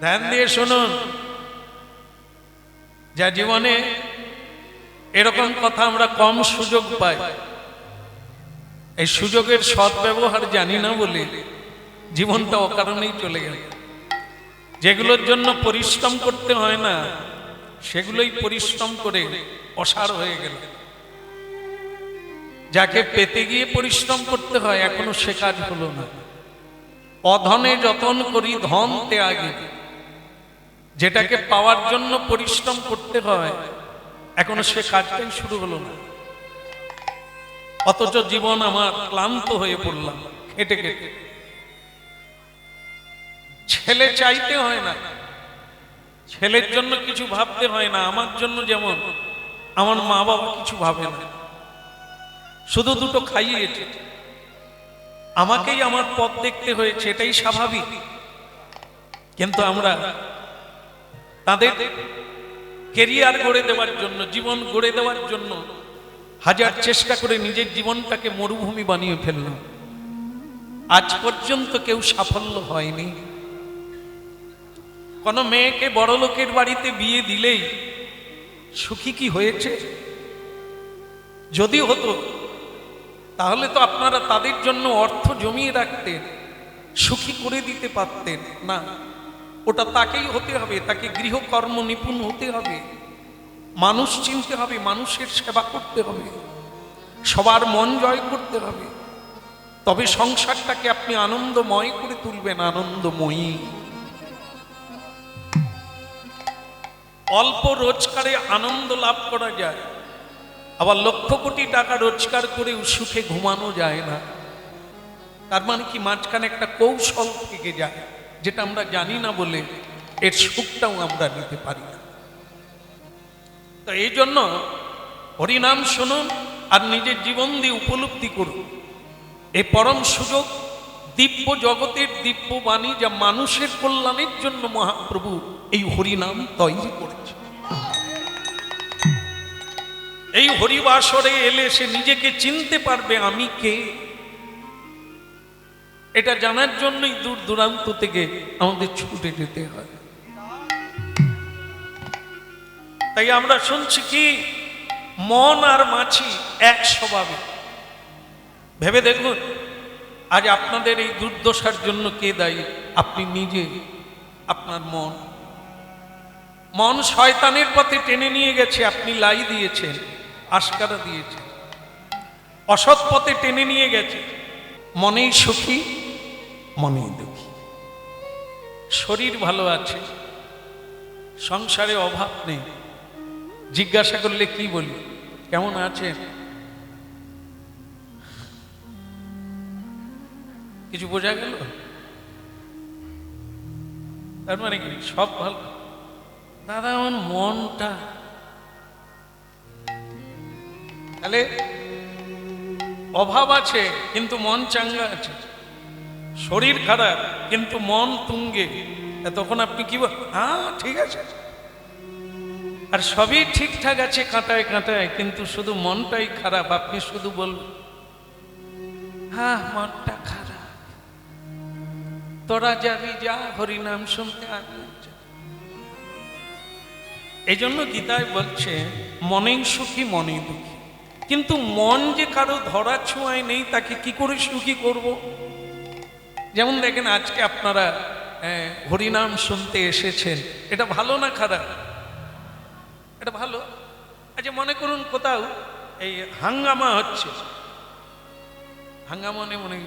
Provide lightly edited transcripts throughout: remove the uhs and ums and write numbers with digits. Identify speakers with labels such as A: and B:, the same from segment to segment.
A: ধ্যান দিয়ে শুনুন, যা জীবনে এরকম কথা আমরা কম সুযোগ পাই, এই সুযোগের সদ্ব্যবহার জানি না বলে জীবনটা অকারণেই চলে গেল। যেগুলোর জন্য পরিশ্রম করতে হয় না, সেগুলোই পরিশ্রম করে অসার হয়ে গেল। যাকে পেতে গিয়ে পরিশ্রম করতে হয়, এখনো সে কাজ হলো না। অধনে যতন করি ধন ত্যাগে, যেটাকে পাওয়ার জন্য পরিশ্রম করতে হয়, এখনো সে কাজটাই শুরু হলো না। অথচ জীবন আমার ক্লান্ত হয়ে পড়লাম খেটে খেটে। ছেলে চাইতে হয় না, ছেলের জন্য কিছু ভাবতে হয় না। আমার জন্য যেমন আমার মা বাবা কিছু ভাবে না, শুধু দুটো খাইয়েছে, আমাকেই আমার পথ দেখতে হয়েছে, এটাই স্বাভাবিক। কিন্তু আমরা তাদের কেরিয়ার গড়ে দেওয়ার জন্য, জীবন গড়ে দেওয়ার জন্য হাজার চেষ্টা করে নিজের জীবনটাকে মরুভূমি বানিয়ে ফেললাম। আজ পর্যন্ত কেউ সাফল্য হয়নি। কোন মেয়েকে বড় লোকের বাড়িতে বিয়ে দিলেই সুখী কি হয়েছে? যদি হতো তাহলে তো আপনারা তাদের জন্য অর্থ জমিয়ে রাখতেন, সুখী করে দিতে পারতেন না। ওটা তাকেই হতে হবে, তাকে গৃহকর্ম নিপুণ হতে হবে, মানুষ চিনতে হবে, মানুষের সেবা করতে হবে, সবার মন জয় করতে হবে। তবে সংসারটাকে আপনি আনন্দময় করে তুলবেন, আনন্দময়ী। অল্প রোজগারে আনন্দ লাভ করা যায়, আবার লক্ষ কোটি টাকা রোজগার করেও সুখে ঘুমানো যায় না। তার মানে কি মাঝখানে একটা কৌশল থেকে যায়, যেটা আমরা জানি না বলে এর সুখটাও আমরা নিতে পারি না। তো এই জন্য হরিনাম শুনুন আর নিজের জীবন দিয়ে উপলব্ধি করুন এই পরম সুযোগ, দিব্য জগতের দিব্য বাণী, যা মানুষের কল্যাণের জন্য মহাপ্রভু এই হরিনাম তৈরি করেছে। এই হরিবাসরে এলে সে নিজেকে চিনতে পারবে, আমি কে। এটা জানার জন্যই দূর দূরান্ত থেকে আমাদের ছুটে যেতে হয়। তাই আমরা শুনছি কি, মন আর মাছি এক স্বভাবে। ভেবে দেখুন, আজ আপনাদের এই দুর্দশার জন্য কে দায়ী? আপনি নিজে। আপনার মন। মন শয়তানের পথে টেনে নিয়ে গেছে, আপনি লাই দিয়েছেন, আশকারা দিয়েছেন। অসৎ পথে টেনে নিয়ে গেছে, মনেই সুখী মনেই দুঃখী। শরীর ভালো আছে, সংসারে অভাব নেই। জিজ্ঞাসা করলে কি বলি, কেমন আছে? কিছু বোঝা গেল? তার মানে কি সব ভালো? দাদা আমার মনটা, তাহলে অভাব আছে কিন্তু মন চাঙ্গা আছে, শরীর খারাপ কিন্তু মন তুঙ্গে, তখন আপনি কি বল? হ্যাঁ ঠিক আছে। আর সবই ঠিকঠাক আছে কাঁটায় কাঁটায়, কিন্তু শুধু মনটাই খারাপ। আপনি শুধু বলবেন হ্যাঁ মনটা খারাপ, তোরা যাবি যা, হরিনাম শুনতে আগে। এই জন্য গীতায় বলছে মনেই সুখী মনেই দুঃখী। কিন্তু মন যে কারো ধরা ছোঁয়ায় নেই, তাকে কি করে সুখী করব? যেমন দেখেন আজকে আপনারা হরিনাম শুনতে এসেছেন, এটা ভালো না খারাপ? এটা ভালো। আচ্ছা মনে করুন কোথাও এই হাঙ্গামা হচ্ছে, হাঙ্গামা মনে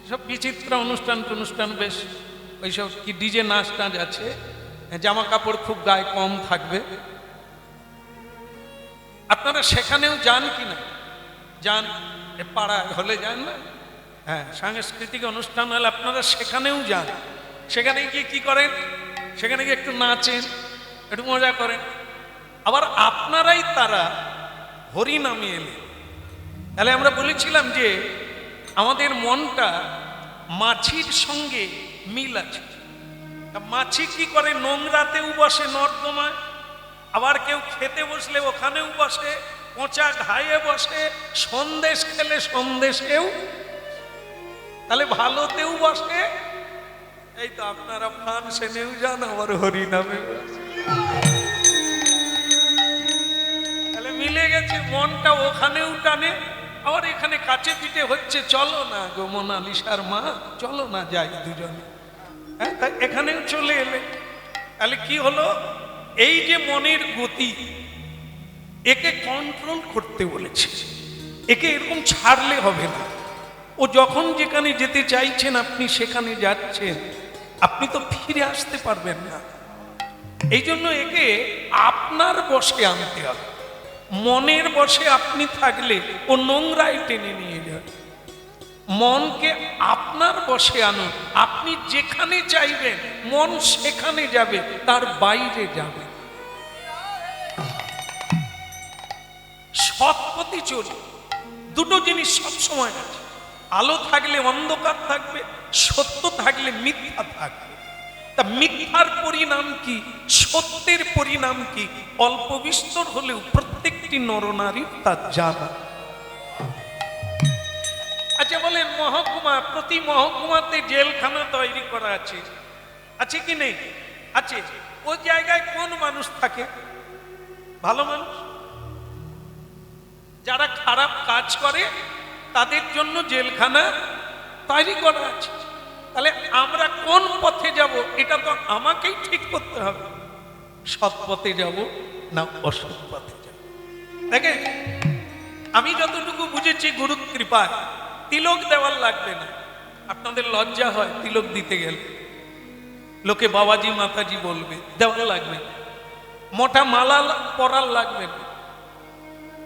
A: সব বিচিত্র অনুষ্ঠান বেশ, ওইসব কি ডিজে নাচ টাচ আছে, জামা কাপড় খুব গায়ে কম থাকবে। আপনারা সেখানেও যান কিনা? যান, পাড়ায় হলে যান না? হ্যাঁ, সাংস্কৃতিক অনুষ্ঠান হলে আপনারা সেখানেও যান। সেখানে গিয়ে কি করেন? সেখানে গিয়ে একটু নাচেন, একটু মজা করেন। আবার আপনারাই তারা হরিনামে এলে, তাহলে আমরা বলেছিলাম যে আমাদের মনটা মাছির সঙ্গে মিল আছে। মাছি কি করে? নোংরাতেও বসে নর্দমায়, আবার কেউ খেতে বসলে ওখানেও বসে, পচা ঘায়ে বসে, সন্দেশ খেলে সন্দেশেও, তাহলে ভালোতেও বসে এই তো আপনারা ফাংশনেও যান, আবার হরি নামে। তাহলে মিলে গেছে, মনটা ওখানেও টানে, আবার এখানে কাছে পিঠে হচ্ছে, চলো না গো মোনালিসার মা, চলো না যাই দুজনে। হ্যাঁ, তাই এখানেও চলে এলে। তাহলে কি হলো, এই যে মনের গতি, একে কন্ট্রোল করতে বলেছে, একে এরকম ছাড়লে হবে না। ও যখন যেখানে যেতে চাইছেন আপনি সেখানে যাচ্ছেন, আপনি তো ফিরে আসতে পারবেন না। এই জন্য একে আপনার বশে আনতে হবে। মনের বশে আপনি থাকলে ও নোংরায় টেনে নিয়ে যাবে। মনকে আপনার বশে আনুন, আপনি যেখানে চাইবেন মন সেখানে যাবে, তার বাইরে যাবে। সৎ পথে চলুন। দুটো জিনিস সবসময় আছে, আলো থাকলে অন্ধকার থাকবে, সত্য থাকলে মিথ্যা থাকবে। তা মিথ্যার পরিণাম কি, সত্যের পরিণাম কি, অল্প বিস্তর হলেও প্রত্যেকটি নরনারীর তা জানা। আচ্ছা বলেন, মহকুমা, প্রতি মহকুমাতে জেলখানা তৈরি করা আছে, আছে কি নেই? আছে। ওই জায়গায় কোন মানুষ থাকে? ভালো মানুষ। যারা খারাপ কাজ করে তাদের জন্য জেলখানা তৈরি করা আছে। তাহলে আমরা কোন পথে যাব, এটা তো আমাকেই ঠিক করতে হবে। সৎ পথে যাব না অসৎ পথে যাব। দেখেন, আমি যতটুকু বুঝেছি গুরু কৃপায় তিলক দেওয়ার লাগবে না। আপনাদের লজ্জা হয় তিলক দিতে গেলে, লোকে বাবাজি মাতাজি বলবে, দেওয়ার লাগবে না। মোটা মালা পরার লাগবে না,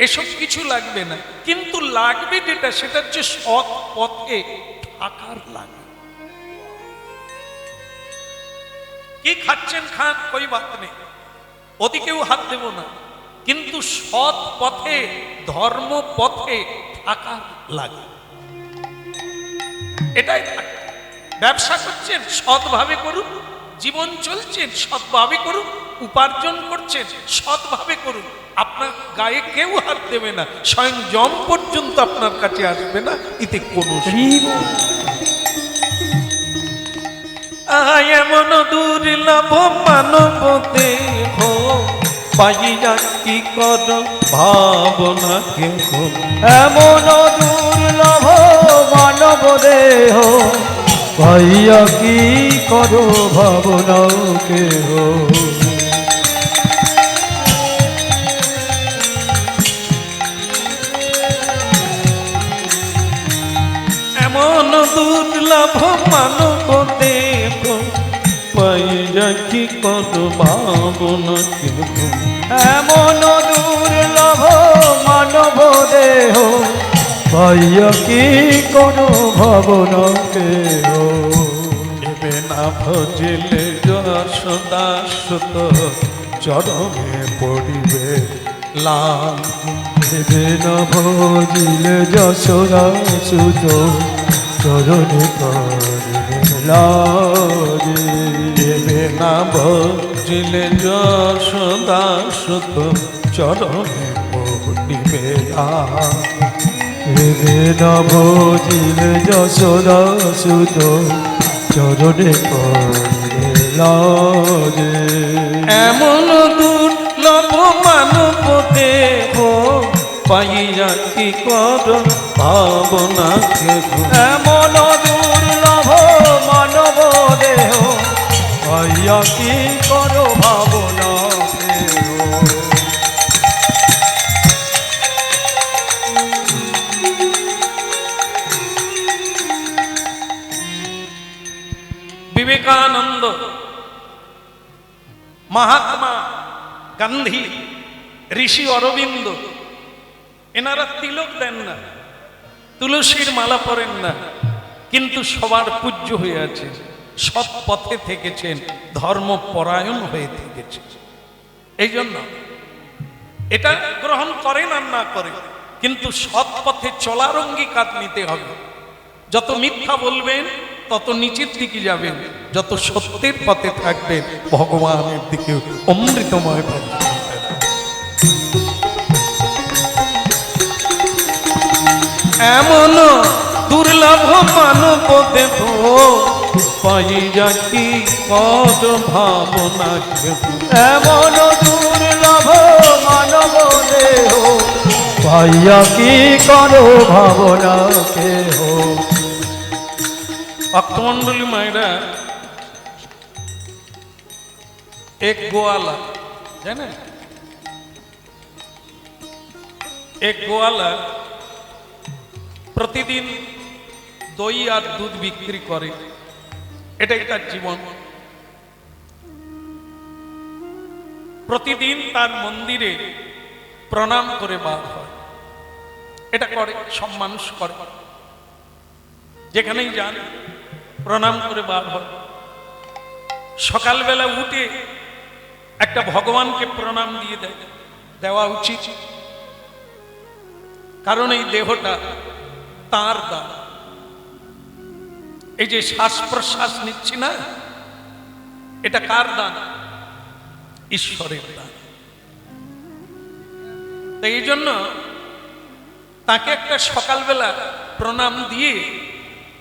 A: এসব কিছু লাগবে না। কিন্তু লাগবে যেটা, সেটা হচ্ছে সৎ পথে থাকার লাগবে। কি খাচ্ছেন খান, কই বাত নেই, ওদিকেও হাত দেব না, কিন্তু সৎ পথে, ধর্ম পথে থাকার লাগে। এটাই থাকে। ব্যবসা করছেন সৎভাবে করুন, জীবন চলছেন সৎভাবে করুন, উপার্জন করছেন সৎভাবে করুন। আপনার গায়ে কেউ হাত দেবে না, স্বয়ং যম পর্যন্ত আপনার কাছে আসবে না, এতে কোনো এমন দুর্লভ মানব দেহ পাইয়া কি কর ভাবনা কেহ।
B: এমন দুর্লভ মানব দেহ পাইয়া কি করো ভাবনা কেহ।
A: এমন দুর্লভ মানব দেহ পাইয়া কি কর ভাবনা কেহ।
B: এমন দুর্লভ মানব দেহ পাইয়া কি করো ভাবনা কেহ।
A: এবে না ভজিলে যশোদা সুত চরণে পড়িবে লাল।
B: দেবে না ভজিলে যশোদা সুত চরণে পড়িবে লাল।
A: দেবে না ভজিলে যশোদা সুত চরণে পড়িবে লাল।
B: দেবে না ভজিলে যশোদা সুত চরণে পড়িবে লাল।
A: এমন দুর্লভ মানব দেহ পাইয়া কি কর ভাবনা কেহ।
B: এমন দুর্লভ মানব দেহ পাইয়া কি করো ভাবনা কেহ।
A: বিবেকানন্দ, মহাত্মা গান্ধী, ঋষি অরবিন্দ, এনারা তিলক দেন না, তুলসীর মালা পরেন না, কিন্তু সবার পূজ্য হয়ে আছে। সৎ পথে থেকেছেন, ধর্মপরায়ণ হয়ে থেকেছেন। এই জন্য এটা গ্রহণ করেন আর না করেন, কিন্তু সৎ পথে চলার অঙ্গীকার নিতে হবে। যত মিথ্যা বলবেন তত নিচের দিকে যাবেন, যত সত্যের পথে থাকবেন ভগবানের দিকে অমৃতময় পথ। এমন দুর্লভ মানব দেহ পাইয়া কি কত ভাবনা কেহ
B: এমন দুর্লভ মানব দেহ পাইয়া কি করো ভাবনা কেহ।
A: ভক্তমন্ডলী মায়েরা, এক গোয়ালা জানেন, এক গোয়ালা প্রতিদিন দই আর দুধ বিক্রি করে, এটাই তার জীবন। প্রতিদিন তার মন্দিরে প্রণাম করে বার হয়, এটা করে, সব মানুষ করে, যেখানেই যান প্রণাম করে বার হয়। সকালবেলা উঠে একটা ভগবানকে প্রণাম দিয়ে দেওয়া উচিত, কারণ এই দেহটা তার দান। এই যে শ্বাস প্রশ্বাস নিচ্ছি না, এটা কার দান? ঈশ্বরের দান। তো এই জন্য তাকে একটা সকালবেলা প্রণাম দিয়ে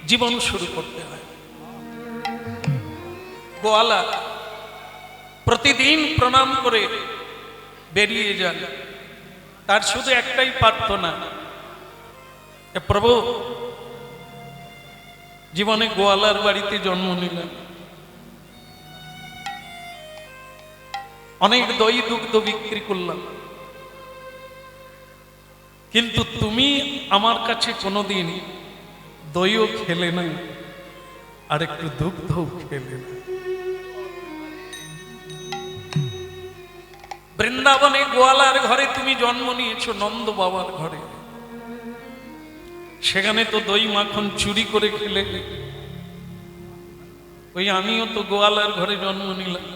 A: জীবন শুরু করতে হয়। গোয়ালা প্রতিদিন প্রণাম করে বেরিয়ে যান, তার শুধু একটাই প্রার্থনা, প্রভু জীবনে গোয়ালার বাড়িতে জন্ম নিলেন, অনেক দই দুগ্ধ বিক্রি করলাম, কিন্তু তুমি আমার কাছে কোনোদিন দইও খেলে না, আর একটু দুগ্ধও খেলে না। বৃন্দাবনে গোয়ালার ঘরে তুমি জন্ম নিয়েছো, নন্দ বাবার ঘরে, সেখানে তো দই মাখন চুরি করে খেলে। ওই আমিও তো গোয়ালার ঘরে জন্ম নিলাম,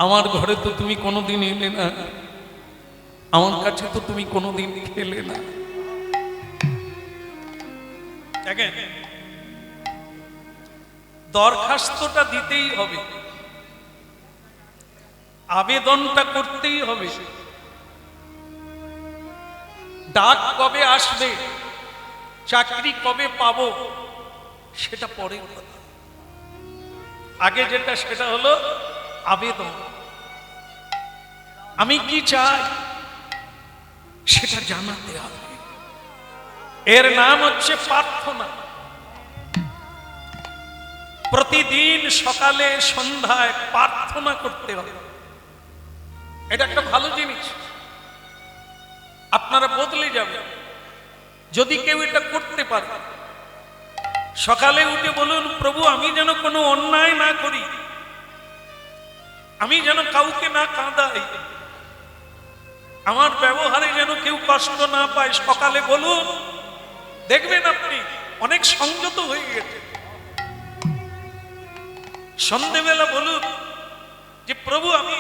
A: আমার ঘরে তো তুমি কোনোদিন এলে না, আমার কাছে তো তুমি কোনোদিন খেলে না। দেখেন, দরখাস্তটা দিতেই হবে, আবেদনটা করতেই হবে। ডাক কবে আসবে, চাকরি কবে পাবো, সেটা পরে কথা। আগে যেটা সেটা হলো আবেদন। আমি কি চাই সেটা জানাতে হবে, এর নাম হচ্ছে প্রার্থনা। প্রতিদিন সকালে সন্ধ্যায় প্রার্থনা করতে হবে, এটা একটা ভালো জিনিস, আপনারা বদলে যাবে যদি কেউ এটা করতে পারে। সকালে উঠে বলুন, প্রভু আমি যেন কোনো অন্যায় না করি, আমি যেন কাউকে না কাঁদাই, আমার ব্যবহারে যেন কেউ কষ্ট না পায়। সকালে বলুন, দেখবেন আপনি অনেক সংযত হয়ে গেছে। সন্ধ্যেবেলা বলুন যে প্রভু আমি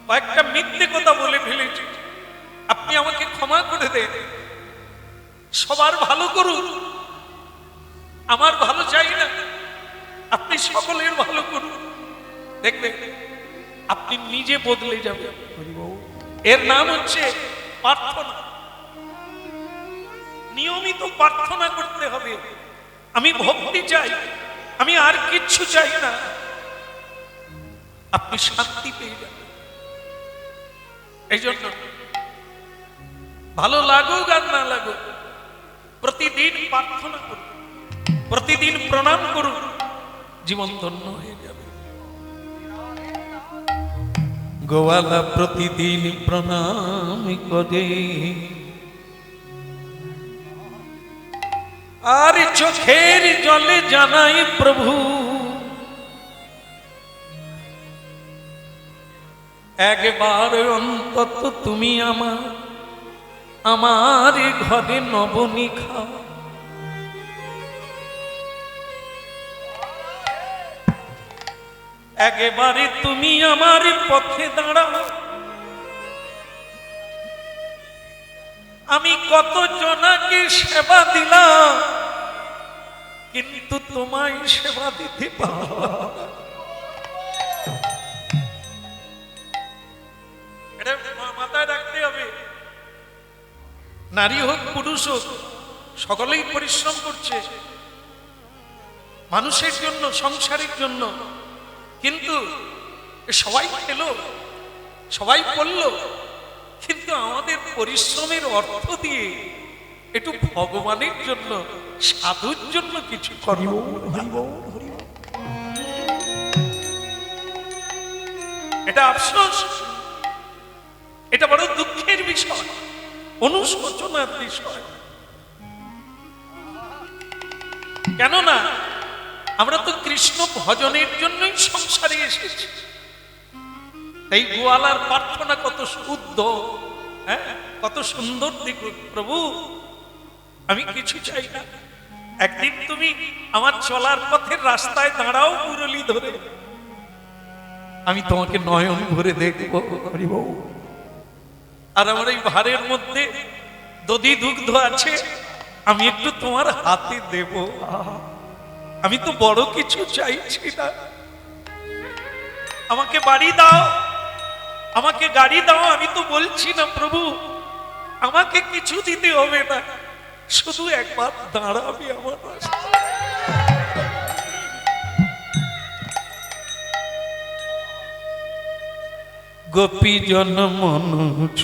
A: কয়েকটা মিথ্যে কথা বলে ফেলেছি, আপনি আমাকে ক্ষমা করে দেন, সবার ভালো করুন, আমার ভালো চাই না, আপনি সকলের ভালো করুন। দেখবেন আপনি নিজে বদলে যাবেন। এর নাম হচ্ছে প্রার্থনা। নিয়মিত প্রার্থনা করতে হবে, আমি ভক্তি চাই, আমি আর কিচ্ছু চাই না, আপনি শান্তি পেয়ে যাবেন। এই জন্য ভালো লাগুক আর না লাগুক, প্রতিদিন প্রার্থনা করুন, প্রতিদিন প্রণাম করুন, জীবন ধন্য হয়ে যাবে। গোয়ালা প্রতিদিন প্রণাম করে, আর চোখের জলে জানাই প্রভু একবার অন্তত তুমি আমার ঘরে নবনীখা। একেবারে তুমি আমার পথে দাঁড়াও, আমি কত জনাকে সেবা দিলাম, কিন্তু তোমায় সেবা দিতে পারলাম। এটা মাথায় রাখতে হবে। নারী হোক পুরুষ হোক, সকলেই পরিশ্রম করছে, মানুষের জন্য, সংসারের জন্য। কিন্তু সবাই খেলো, সবাই পড়ল, কিন্তু আমাদের পরিশ্রমের অর্থ দিয়ে একটু ভগবানের জন্য, সাধুর জন্য কিছু করব। এটা আফসোস, এটা বড় দুঃখের বিষয়, অনুশোচনার বিষয়। কেননা আমরা তো কৃষ্ণ ভজনের জন্যই সংসারে এসেছি। এই গোয়ালার প্রার্থনা কত শুদ্ধ, হ্যাঁ, কত সুন্দর দিক। প্রভু, আমি কিছু চাই না, একদিন তুমি আমার চলার পথের রাস্তায় দাঁড়াও মুরলি ধরে, আমি তোমাকে নয়ন ভরে দেখব। আর আমার এই ভারের মধ্যে দধি দুগ্ধ আছে, আমি একটু তোমার হাতে দেব। আমি তো বড় কিছু চাইছি না, আমাকে বাড়ি দাও, আমাকে গাড়ি দাও, আমি তো বলছি না প্রভু আমাকে কিছু দিতে হবে না, শুধু একবার দাঁড়াবে আমার রাস্তায়। গোপী জন মনোজ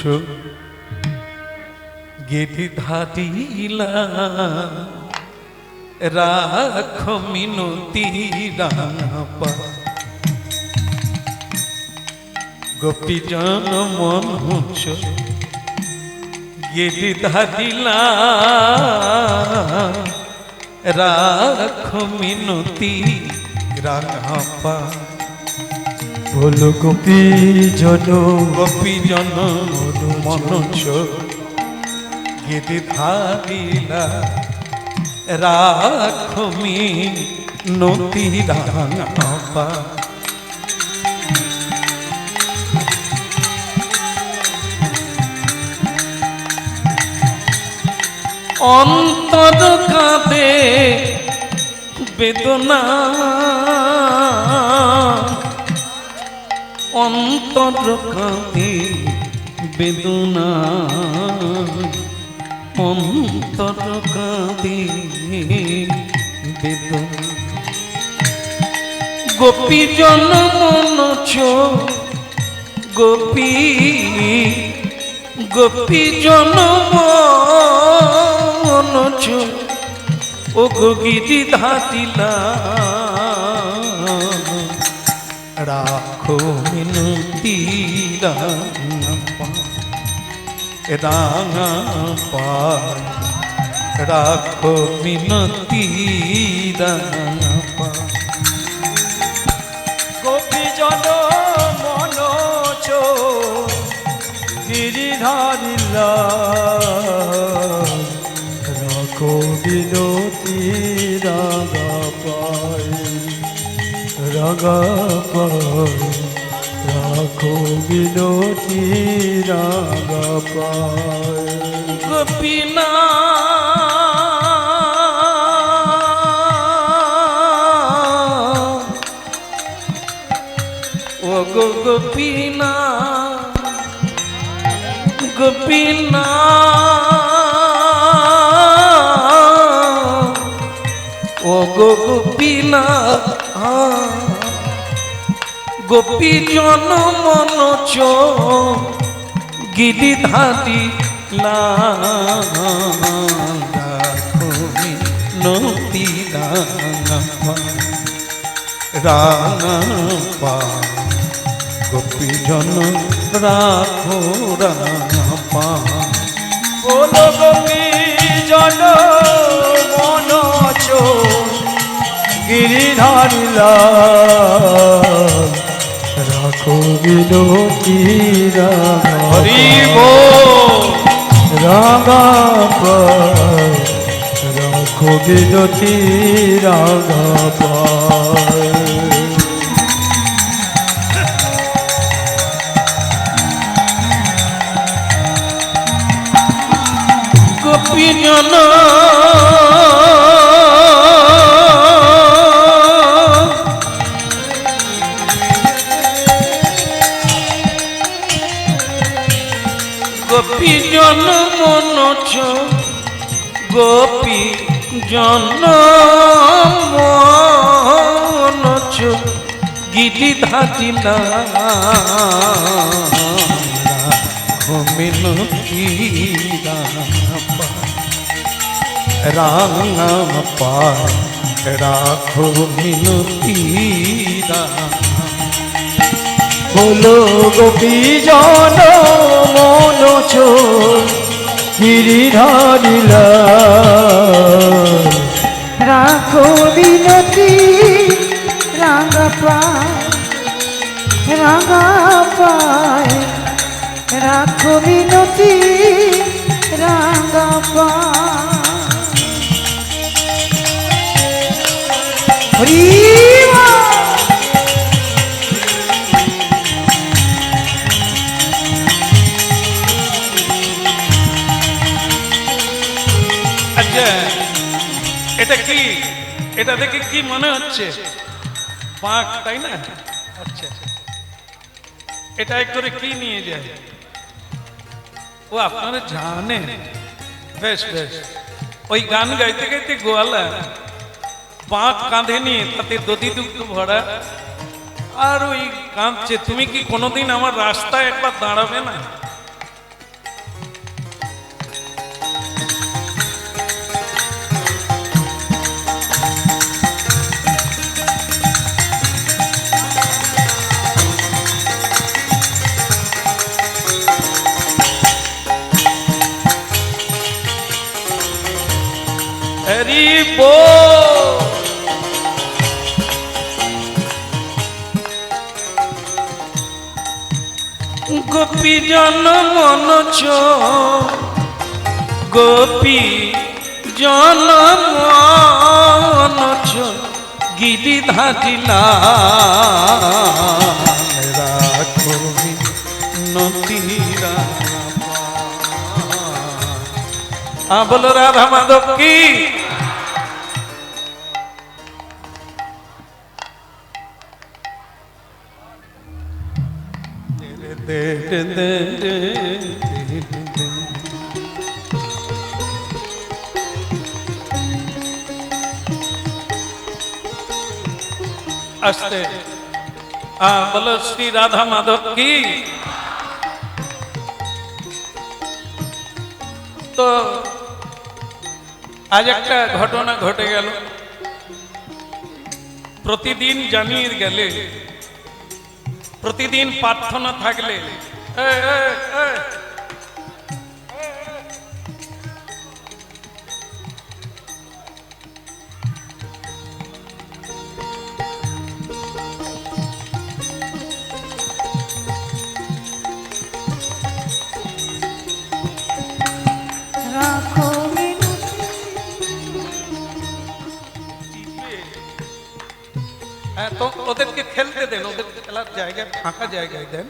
A: গেধি ধারিলা, রাখ মিনতি রাপা। গোপী জন মনোজ গেধি ধারিলা, রাখ মিনতি রাপা।
B: বলো গোপী জন,
A: গোপী জন মনোজ গেধি ধারিলা, রাখ মিনতি রাপা। অন্তর কাঁদে বেদনা, অন্তর কাঁদে বেদনা, অন্তর কাঁদে বেদনা। গোপী জন মনোজ, গোপী গোপী জন মনোজ ও গিরি ধাতিলা, রাখো মিনতি রাঙা পায়, রাখো মিনতি রাঙা।
B: গোপী জন মনোজ গিরিধারিলা, রাখো বিনতি রাঙা পায়, রাঙা পায়, রাখো বিনতি রাঙা পায়।
A: গোপীনা ও গো গোপীনা, গোপীনা ও গো গোপীনা। গোপী জন মনোজ গিরি ধারিলা, রাখো মিনতি রাঙা রাঙা। গোপী জন রাখো রাঙা।
B: বলো গোপী জন মনোজ গিরিধারিলা, রাখো বিনতি রাঙা।
A: হরি বল।
B: রাঙা পায়, রাখো বিনতি রাঙা পায়।
A: গোপী জন গোপী জন মনোজ, গোপী জন মনচ গিরি ধাতি না মিনতি
B: রাঙা পায় রাখো মিনতি বলো গোপী জন মনোজ গিরিধারিলা
C: রাখো বিনতি রাঙা পায় রাখো বিনতি রাঙা পায় হরিবা
A: আচ্ছা এটা কি, এটা দেখে কি মনে হচ্ছে? পাক, তাই না? আচ্ছা, এটাই করে কি নিয়ে যায়? ও আপনারা জানেন? বেশ বেশ। ওই গান গাইতে গাইতে গোয়ালা পাক কাঁধে নিয়ে তাতে দধি দুগ্ধ ভরা, আর ওই কাঁদছে। তুমি কি কোনোদিন আমার রাস্তায় একবার দাঁড়াবে না? হরি বল। গোপী জন মনচ গোপী জন মনচ গিরি ধাটিলা রাখো মিনতি বলো রাধা মাধব কি? আস্তে বলো শ্রী রাধা মাধব কি? তো আজ একটা ঘটনা ঘটে গেল। প্রতিদিন জানিয়ে গেলে, প্রতিদিন প্রার্থনা থাকলে,
C: রাখো
A: তো ওদেরকে খেলতে দেন, ওদেরকে খেলার জায়গায়, ফাঁকা জায়গায় দেন।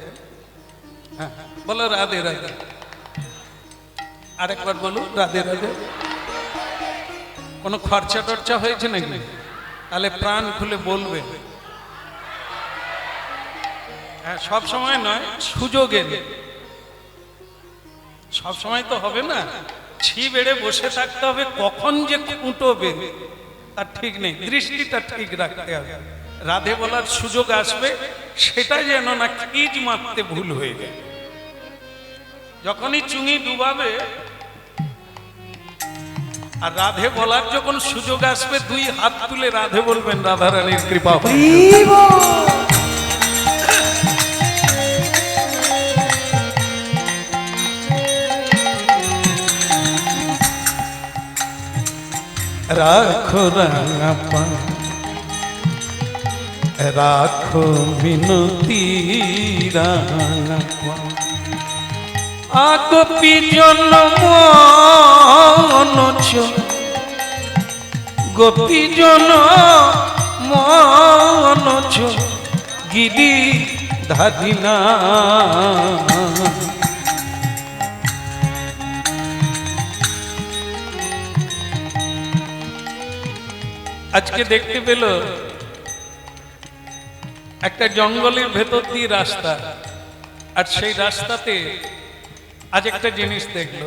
A: বলো রাধে রাধে। আরেকবার বলুন রাধে রাধে। কোনো খরচা টরচা হয়েছে নাকি? তাহলে প্রাণ খুলে বলবে। হ্যাঁ, সব সময় নয়, সুযোগে। সব সময় তো হবে না। ছি বেড়ে বসে থাকতে হবে, কখন যে কুটোবে তার ঠিক নেই। দৃষ্টিটা ঠিক রাখতে হবে। রাধে বলার সুযোগ আসবে, সেটা যেন না কিজ মারতে ভুল হয়ে যায়। যখনই চুঙি ডুবাবে আর রাধে বলার যখন সুযোগ আসবে, দুই হাত তুলে রাধে বলবেন, রাধারানীর কৃপা। রাখো রাঙা রাখো মিনতি রাঙা গোপী জন মনচ গোপী জন মনচ গিরি ধাদিনা। আজকে দেখতে পেল একটা জঙ্গলের ভেতর দিয়ে রাস্তা, আর সেই রাস্তাতে আজ একটা জিনিস দেখলো।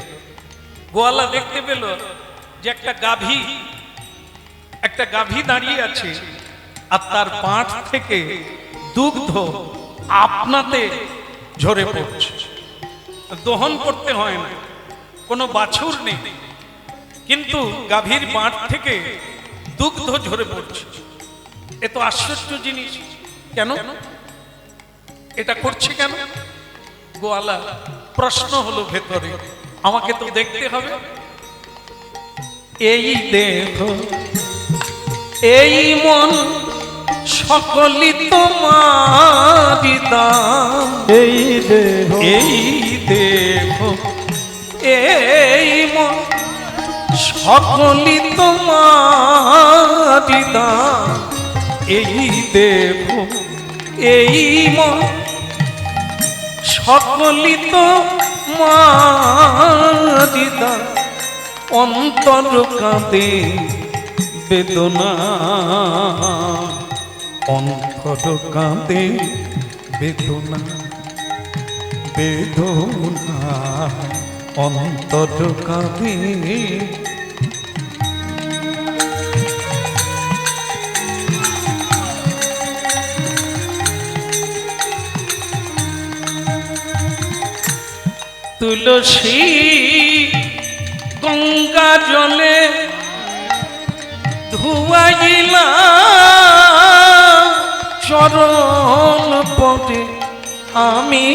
A: গোয়ালা দেখতে পেল যে একটা গাভী একটা গাভী দাঁড়িয়ে আছে আর তার পাঁচ থেকে দুগ্ধ আপনাতে ঝরে পড়ছে, দহন করতে হয় না, কোনো বাছুর নেই, কিন্তু গাভীর বাঁট থেকে দুগ্ধ ঝরে পড়ছে। এ তো আশ্চর্য জিনিস। কেন এটা করছে? কেন? গোয়ালা প্রশ্ন হলো ভেতরে, আমাকে তো দেখতে হবে। এই দেহ এই মন সকলই তোমারি দাম,
B: এই দেহ
A: এই দেহ এই মন সকলই তোমারি দাম, এই দেহ এই মন সকলই তোমারি দাম, অন্তর কাঁদে বেদনা, অন্তর কাঁদে বেদনা, বেদনা অন্তর কাঁদে। তুলসী গঙ্গা জলে ধুয়াইলা চরণ পদে আমি,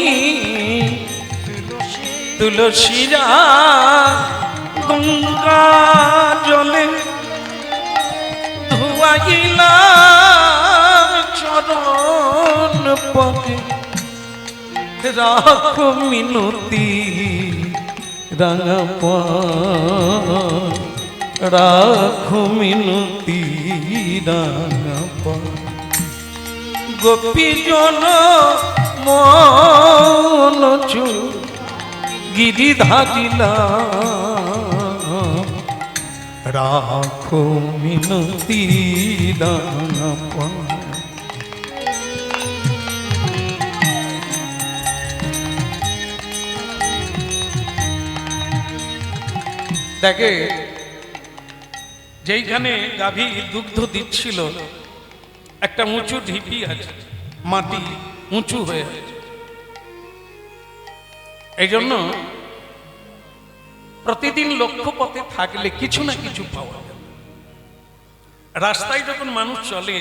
A: তুলসীরা গঙ্গা জলে ধুয়াইলা চরণ পদে, রাখো মিনতি রাঙা পান, রাখো মিনতি রাঙা পান, গোপীজন মন চুল গিরিধারিলা, রাখো মিনতি রাঙা পান। দেখে যেইখানে গাভী দুগ্ধ দিচ্ছিল একটা উঁচু ঢিপি আছে, মাটি উঁচু হয়ে আছে, এই জন্য প্রতিদিন লক্ষ্যপথে থাকলে কিছু না কিছু পাওয়া যাবে। রাস্তায় যখন মানুষ চলে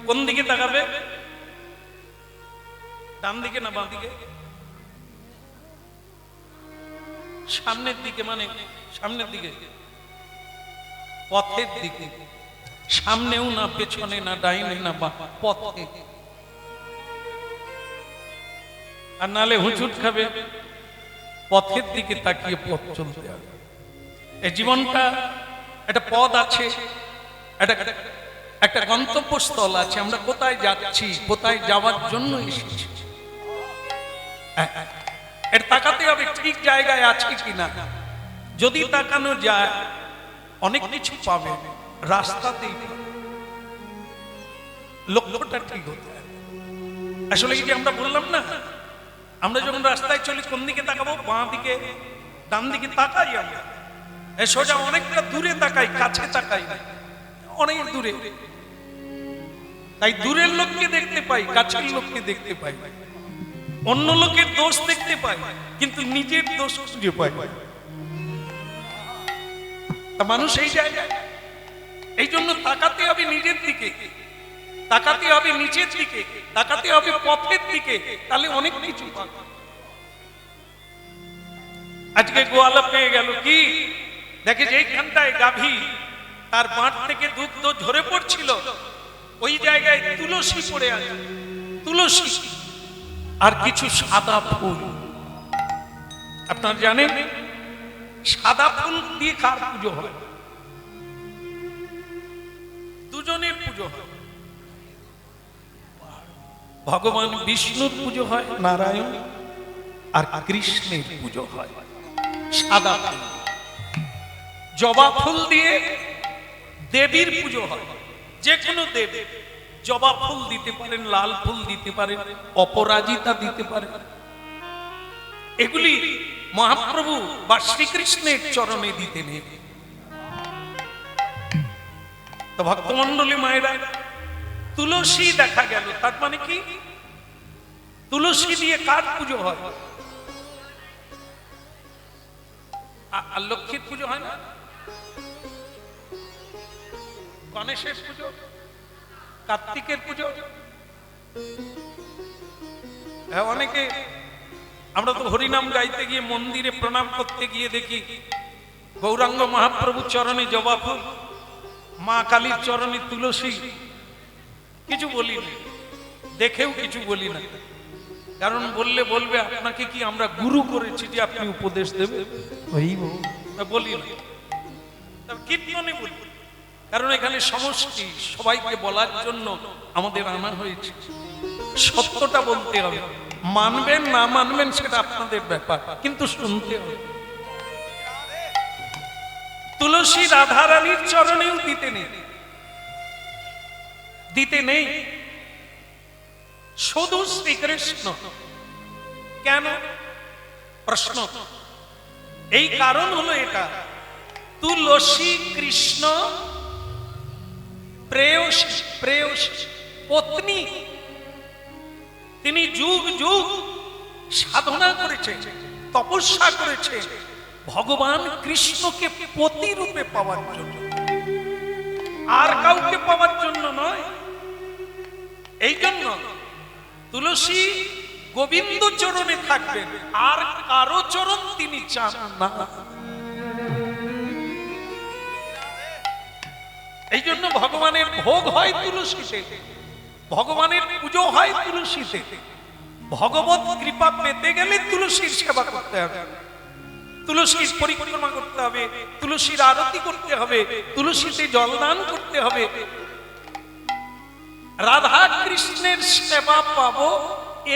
A: কোন দিকে তাকাবে? ডান দিকে না বাঁ দিকে? সামনের দিকে, মানে সামনের দিকে, পথের দিকে, সামনেও না পেছনে না ডাইনে না বাঁ, পথে। আর নালে হুঁচুট খাবে, পথের দিকে তাকিয়ে পথ চলতে হবে। এই জীবনটা একটা পথ আছে, একটা গন্তব্যস্থল আছে, আমরা কোথায় যাচ্ছি, কোথায় যাওয়ার জন্য এসেছি, এর তাকাতে হবে ঠিক জায়গায় আছে কিনা। যদি তাকানো যায় অনেক কিছু পাবে রাস্তাতেই, লক্ষ্যটা ঠিক হতে হবে। আসলে কি আমরা বললাম না, আমরা যখন রাস্তায় চলি কোন দিকে তাকাবো? বাঁ দিকে, ডান দিকে তাকাই আমরা, সোজা অনেকটা দূরে তাকাই, কাছে তাকাই না, অনেক দূরে। তাই দূরের লোককে দেখতে পাই, কাছের লোককে দেখতে পাই, অন্য লোকের দোষ দেখতে পাই, কিন্তু নিজের দোষ খুঁজে পাই। তা মানুষ এই জায়গায়, এই জন্য তাকাতে হবে নিজের দিকে, তাকাতে হবে নিচের দিকে, তাকাতে হবে পথের দিকে, তাহলে অনেক কিছু পাবে। আজকে গোয়ালা পেয়ে গেল কি? দেখে যেইখানটায় গাভী তার বাঁট থেকে দুগ্ধ ঝরে পড়ছিল, ওই জায়গায় তুলসী পড়ে আছে, তুলসী আর কিছু সাদা ফুল। আপনারা জানেন সাদা ফুল দিয়ে কার পুজো হয়? দুজনের পুজো হয়। ভগবান বিষ্ণুর পুজো হয় নারায়ণ, আর কৃষ্ণের পুজো হয় সাদা ফুল। জবা ফুল দিয়ে দেবীর পুজো হয়, যে কোনো দেবী। জবা ফুল দিতে পারেন, লাল ফুল দিতে পারেন, অপরাজিতা দিতে পারেন। এগুলি মহাপ্রভু বা শ্রীকৃষ্ণের চরণে দিতে নেই। তো ভক্তমণ্ডলী মায়েরা, তুলসী দেখা গেল, তার মানে কি? তুলসী দিয়ে কার পুজো হয়? আর লক্ষ্মীর পুজো হয় না? গণেশের পুজো, কার্তিকের পুজো। হ্যাঁ, অনেকে আমরা তো হরিনাম গাইতে গিয়ে মন্দিরে প্রণাম করতে গিয়ে দেখি গৌরাঙ্গ মহাপ্রভুর চরণে জবা ফুল, মা কালীর চরণে তুলসী। কিছু বলি না, দেখেও কিছু বলি না, কারণ বললে বলবে আপনাকে কি আমরা গুরু করেছি যে আপনি উপদেশ দেবেন? বলি না, কীর্তনে বলি, কারণ এখানে সমষ্টি, সবাইকে বলার জন্য আমাদের আনা হয়েছে। সত্যটা বলতে হবে, মানবেন না মানবেন সেটা আপনাদের ব্যাপার, কিন্তু শুনতে হবে। তুলসী রাধা রানীর চরণেও দিতে নেই, শুধু শ্রীকৃষ্ণ। কেন? প্রশ্ন। এই কারণ হলো এটা, তুলসী কৃষ্ণ প্রেয়সী পত্নী। তিনি যুগ যুগ সাধনা করেছে, তপস্যা করেছে ভগবান কৃষ্ণকে পতি রূপে পাওয়ার জন্য, আর কাউকে পাওয়ার জন্য নয়। এই জন্য তুলসী গোবিন্দ চরণে থাকবেন, আর কারো চরণ তিনি চান না। এই জন্য ভগবানের ভোগ হয় তুলসীতে, ভগবানের পুজো হয় তুলসীতে। ভগবত কৃপা পেতে গেলে তুলসীর সেবা করতে হবে, তুলসীর পরিক্রমা করতে হবে, তুলসীর আরতি করতে হবে, তুলসীতে জলদান করতে হবে। রাধা কৃষ্ণের সেবা পাবো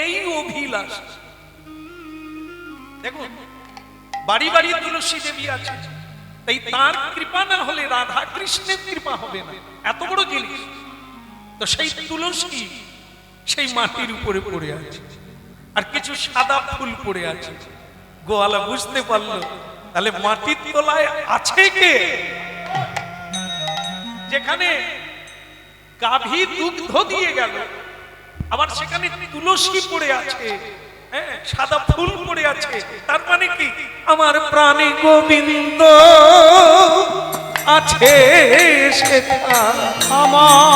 A: এই অভিলাষ। দেখুন, বাড়ি বাড়ি তুলসী দেবী আছে, তাই তার কৃপা না হলে রাধা কৃষ্ণের কৃপা হবে না, এত বড় জিনিস। তো সেই তুলসী সেই মাটির উপরে পড়ে আছে, আর কিছু সাদা ফুল পড়ে আছে। গোয়ালা বুঝতে পারলো, তাহলে মাটির তলায় আছে কে? যেখানে গাভী দুগ্ধ দিয়ে গেল, আবার সেখানে তুলসী পড়ে আছে, সাদা ফুল পড়ে আছে, তার মানে কি? আমার প্রাণে গোবিন্দ আছে সেথা,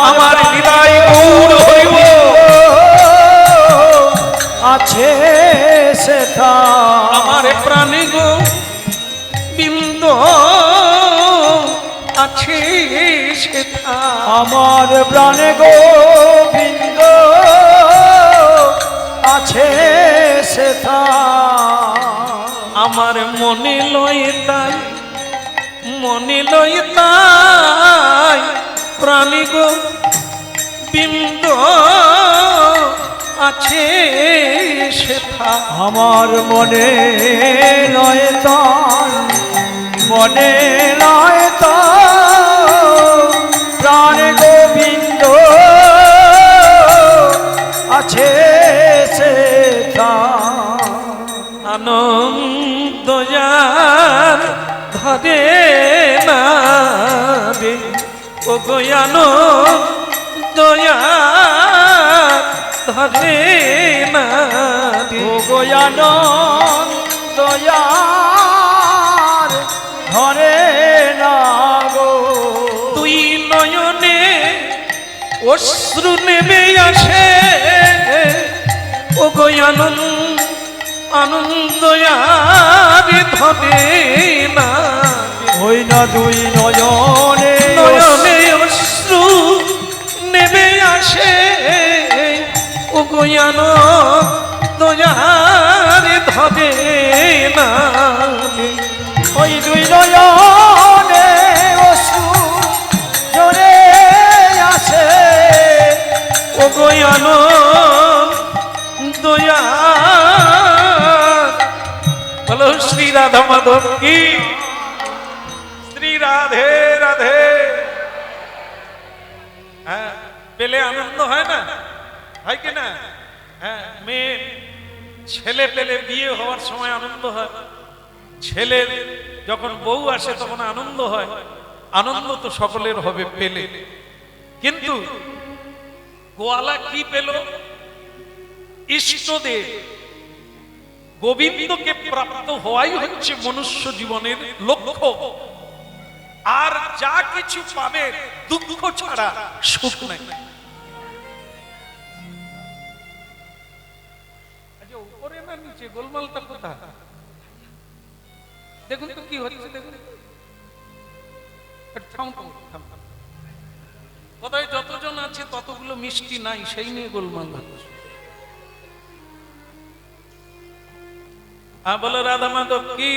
A: আমার হৃদয় গৌর হইব
B: আছে সেথা,
A: আমার প্রাণে গোবিন্দ আছে সেথা,
B: আমার প্রাণে গোবিন্দ আছে সেথা,
A: আমার মনে লয় তাই, মনে লয় তাই প্রাণী গোবিন্দ আছে সেথা,
B: আমার মনে নয় তাই, মনে নয় তাই প্রাণ গোবিন্দ আছে সেথা,
A: আনন্দ যার ধরে না রে, ও গো আনন্দ যার ধরে না রে,
B: ও গো আনন্দ যার ধরে না গো,
A: তুই নয়নে অশ্রু নেমে আসে, ও গো আনন্দ আর ধরে না,
B: ওই না দুই নয়নে
A: নয়নে অশ্রু নেমে আসে, ও গো আনন্দ আর ধরে না,
B: ওই দুই নয়নে অশ্রু জোরে আসে,
A: ও গো আনন্দ বলো শ্রী রাধা মাধব কি, শ্রী রাধে রাধে। হ্যাঁ, পেলে আনন্দ হয় না, হয় কি না? হ্যাঁ, মেয়ে ছেলে পেলে বিয়ে হওয়ার সময় আনন্দ হয়, ছেলের যখন বউ আসে তখন আনন্দ হয়। আনন্দ তো সকলের হবে পেলে, কিন্তু গোয়ালা কি পেল? ইষ্টদেব গোবিন্দকে প্রাপ্ত হওয়াই হচ্ছে মনুষ্য জীবনের লক্ষ্য। আর যা কিছু পাবে দুঃখ ছাড়া সুখ নাই। আচ্ছা, উপরে না নিচে গোলমালটা কোথায়? দেখুন তো কি হচ্ছে, দেখুন। কোথায় যতজন আছে ততগুলো মিষ্টি নাই, সেই নিয়ে গোলমাল হচ্ছে। বলো রাধা মাধব কি?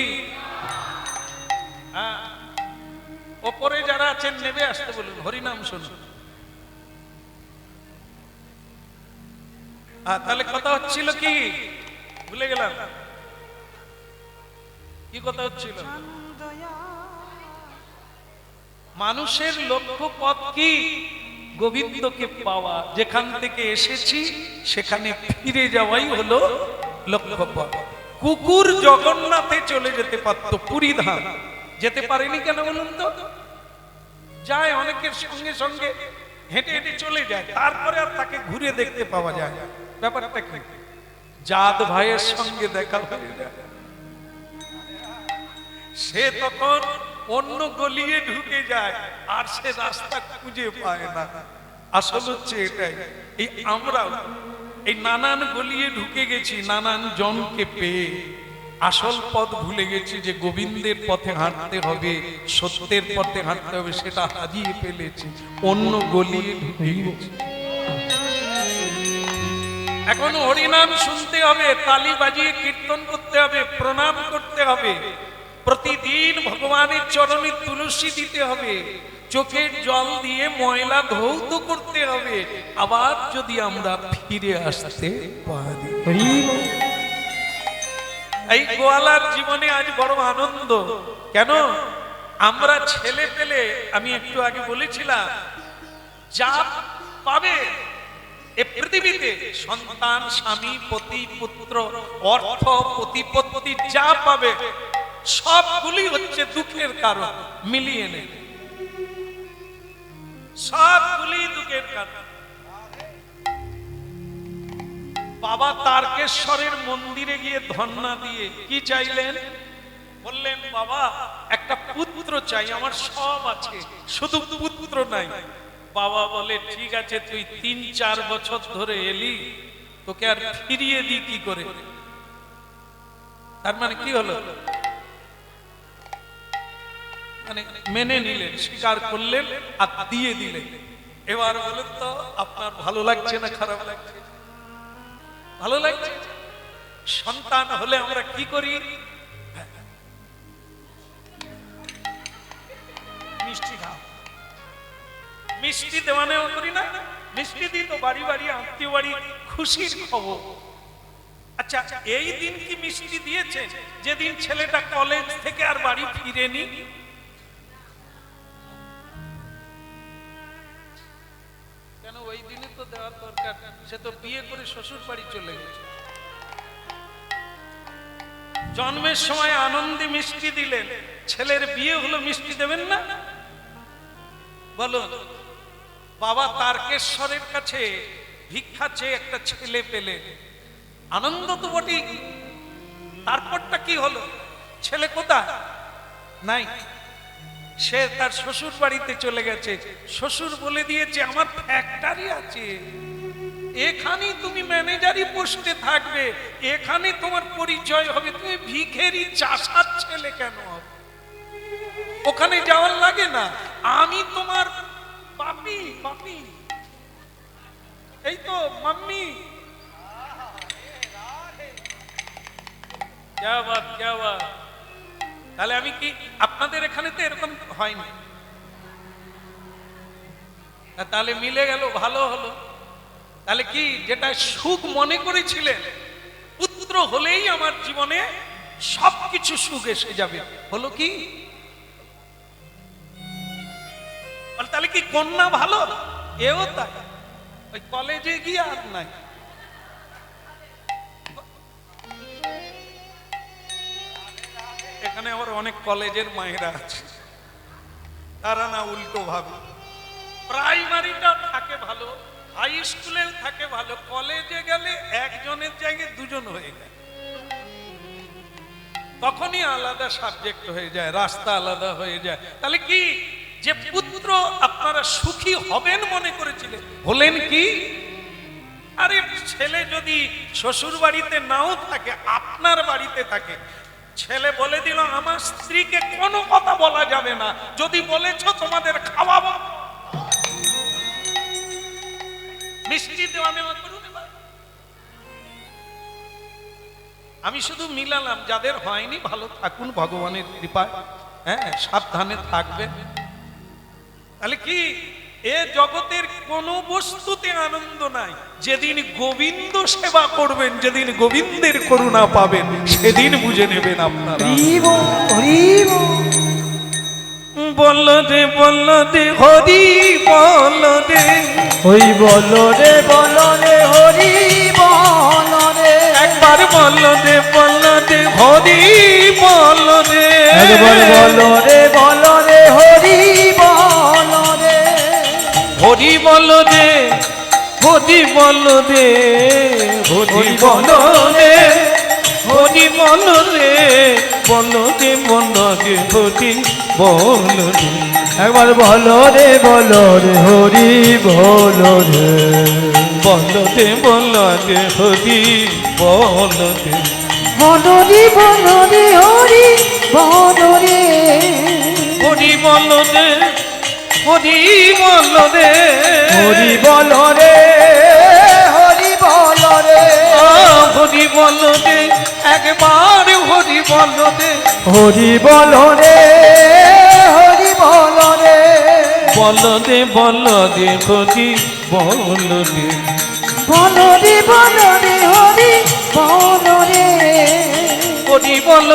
A: ওপরে যারা আছেন নেবে আসতে বলুন, হরিনাম শুনুন। তাহলে কথা হচ্ছিল কি, ভুলে গেলাম কি কথা হচ্ছিল? মানুষের লক্ষ্য পথ কি? গোবিন্দকে পাওয়া। যেখান থেকে এসেছি সেখানে ফিরে যাওয়াই হলো লক্ষ্য পথ। কুকুর জগন্নাথে চলে যেতে পারতো, পুরী ধাম যেতে পারেনি কেন বলুন তো? যায় অনেকের সঙ্গে সঙ্গে হেঁটে হেঁটে চলে যায়, তারপরে আর তাকে ঘুরে দেখতে পাওয়া যায়। ব্যাপারটা কি? জাত ভাইয়ের সঙ্গে দেখা হয়ে যায়, সে তখন অন্য গলিয়ে ঢুকে যায়, আর সে রাস্তা খুঁজে পায় না। আসল হচ্ছে এটাই, এই আমরা এই নানান গলিয়ে ঢুকে গেছি নানান জনকে পেয়ে, আসল পথ ভুলে গেছি যে গোবিন্দের পথে হাঁটতে হবে, সত্যের পথে হাঁটতে হবে, সেটা হারিয়ে ফেলেছি, অন্য গলিয়ে ঢুকে গেছি। এখন হরিনাম শুনতে হবে, তালি বাজিয়ে কীর্তন করতে হবে, প্রণাম করতে হবে, প্রতিদিন ভগবানের চরণে তুলসী দিতে হবে, চোখের জল দিয়ে ময়লা ধৌত করতে হবে, আবার যদি আমরা ফিরে আসতে পারি। এই গোয়ালার জীবনে আজ বড় আনন্দ। কেন? আমরা ছেলে পেলে, আমি একটু আগে বলেছিলাম, যা পাবে এ পৃথিবীতে, সন্তান, স্বামী, পতি, পুত্র, অর্থ, প্রতিপত্তি, যা পাবে সবগুলি হচ্ছে দুঃখের কারণ। মিলিয়ে নে, সবগুলি দুঃখের কারণ। বাবা তারকেশ্বরের মন্দিরে গিয়ে ধন্না দিয়ে কি চাইলেন? বললেন, বাবা একটা পুত্র চাই, আমার সব আছে, শুধু পুত্র নাই। বাবা বলে, ঠিক আছে, তুই 3-4 বছর ধরে এলি, তোকে আর ফিরিয়ে দি কি করে? তার মানে কি হলো? মানে মেনে নিলেন, স্বীকার করলেন আর দিয়ে দিলেন। এবার বলেন তো, আপনার ভালো লাগছে না খারাপ লাগছে? ভালো লাগছে। সন্তান হলে আমরা কি করি? মিষ্টি খাও, মিষ্টি দেওয়া নেওয়া করি না? মিষ্টি দিই তো বাড়ি বাড়ি, আত্মীয় বাড়ি, খুশির খবর। আচ্ছা, এই দিন কি মিষ্টি দিয়েছে যেদিন ছেলেটা কলেজ থেকে আর বাড়ি ফিরেনি? কেন ওই দিনে তো দেওয়ার দরকার, সে তো বিয়ে করে শ্বশুর বাড়ি চলে গেছে। জন্মের সময় আনন্দে মিষ্টি দিলেন, ছেলের বিয়ে হলো, মিষ্টি দেবেন না? বলো। বাবা তারকেশ্বরের কাছে ভিক্ষা চেয়ে একটা ছেলে পেলেন, আনন্দ তো বটেই। তারপরটা কি হলো? ছেলে কোথায়? নাই, সে তার শ্বশুর বাড়িতে চলে গেছে। শ্বশুর বলে দিয়েছে, আমার ফ্যাক্টরি আছে, এখানেই তুমি ম্যানেজারি পোস্টে থাকবে, এখানে তোমার পরিচয় হবে, তুমি ভিখেরি চাষার ছেলে কেন হবে? ওখানে যাওয়ার লাগে না, আমি তোমার বাপি, বাপি, এই তো মাম্মি। क्या बात, क्या बात। তাহলে আমি কি, আপনাদের এখানে তো এরকম হয়নি, তাহলে মিলে গেল, ভালো হলো। তাহলে কি, যেটা সুখ মনে করেছিলেন পুত্র হলেই আমার জীবনে সবকিছু সুখ এসে যাবে, হলো কি? তাহলে কি কন্যা ভালো? এও তাই, ওই কলেজে গিয়ে আর নাই। এখানে আবার অনেক কলেজের মায়েরা আছে, তারা না উল্টো ভাবে, প্রাইমারিটা থাকে ভালো, হাই স্কুলেও থাকে ভালো, কলেজে গেলে একজনের জায়গায় দুজন হয়ে যায়, তখনই আলাদা সাবজেক্ট হয়ে যায়, রাস্তা আলাদা হয়ে যায়। তাহলে কি যে পুত্র আপনারা সুখী হবেন মনে করেছিলেন, হলেন কি? আরে ছেলে যদি শ্বশুর বাড়িতে নাও থাকে, আপনার বাড়িতে থাকে, ছেলে বলে দিল আমার স্ত্রীকে কোনো কথা বলা যাবে না, যদি বলেছ তোমাদের খাওয়াবো, মিষ্টি দেওয়া নেওয়া করুন। এবার আমি শুধু মিলালাম, যাদের হয়নি ভালো থাকুন ভগবানের কৃপায়, হ্যাঁ সাবধানে থাকবেন। তাহলে কি এ জগতের কোন বস্তুতে আনন্দ নাই। যেদিন গোবিন্দ সেবা করবেন, যেদিন গোবিন্দের করুণা পাবেন, সেদিন বুঝে নেবেন আপনারা। বল রে বল রে হরি বল রে,
B: ওই বলো রে হরি বলো রে,
A: একবার বল রে হরি বল রে,
B: একবার বলো রে হরি বলো রে,
A: হরি বল রে হরি বল রে, হরি বল রে হরি বল রে, বল রে বল রে হরি বল রে,
B: একবার বলো রে হরি বলো রে,
A: বল রে হরি বল রে,
C: বলো রে হরি বলো রে,
A: হরি বল রে হরি বল রে,
B: হরি বলো রে হরি বলো রে,
A: হরি বল রে, একবার হরি বল রে,
B: হরি বলো রে হরি বলো রে,
A: বল রে হরি বল রে,
C: বলো রে হরি বলো রে,
A: হরি বল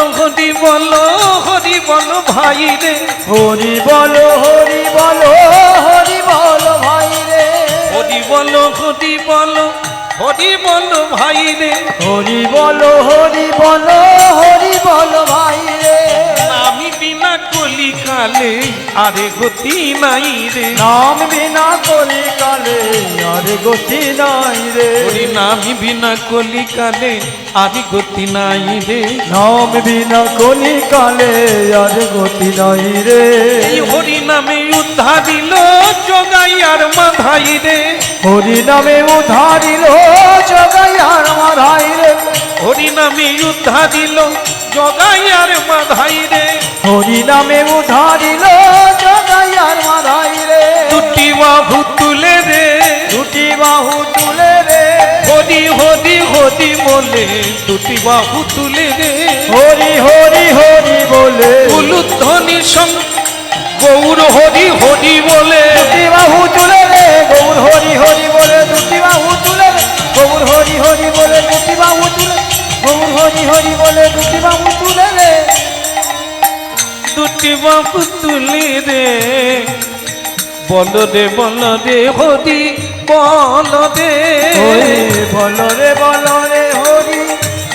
A: হরি বল ভাই রে,
B: হরি বলো হরি বলো ভাই রে,
A: হরি বল ভাই রে,
B: হরি বলো ভাই রে,
A: আমি বিনা কলিকালে আরে গতি নাই রে,
B: নাম বিনা কলি কালে আর গতি নাই রে,
A: হরি নামি বিনা কলিকালে আরে গতি নাই রে,
B: নাম বিনা কলি কালে আর গতি নাই রে,
A: এই হরি নামে উদ্ধারিল জগাই আর মাধাই রে,
B: হরি নামে উদ্ধারিল জগাই আর মাধাই রে,
A: হরি নামে উদ্ধারিল জগাই আর মাধাই রে,
B: হরি নামে উদ্ধারিল জগাই আর মাধাই রে,
A: দুটি বাহু তুলে রে,
B: দুটি বাহু তুলে রে,
A: হরি হরি হরি বলে দুটি বাহু তুলে রে,
B: হরি হরি হরি বলে
A: উলুধ্বনি গৌর হরি হরি বলে,
B: দুটি বাহু তুলে রে, গৌর হরি হরি বলে দুটি বাহু তুলে রে, গৌর হরি হরি বলে দুটি বাহু তুলে, গৌর হরি হরি বলে দুটি বাহু তুলে রে,
A: দুটি বাহু তুলে রে, বল রে হরি বল রে,
B: ওই বলো রে হরি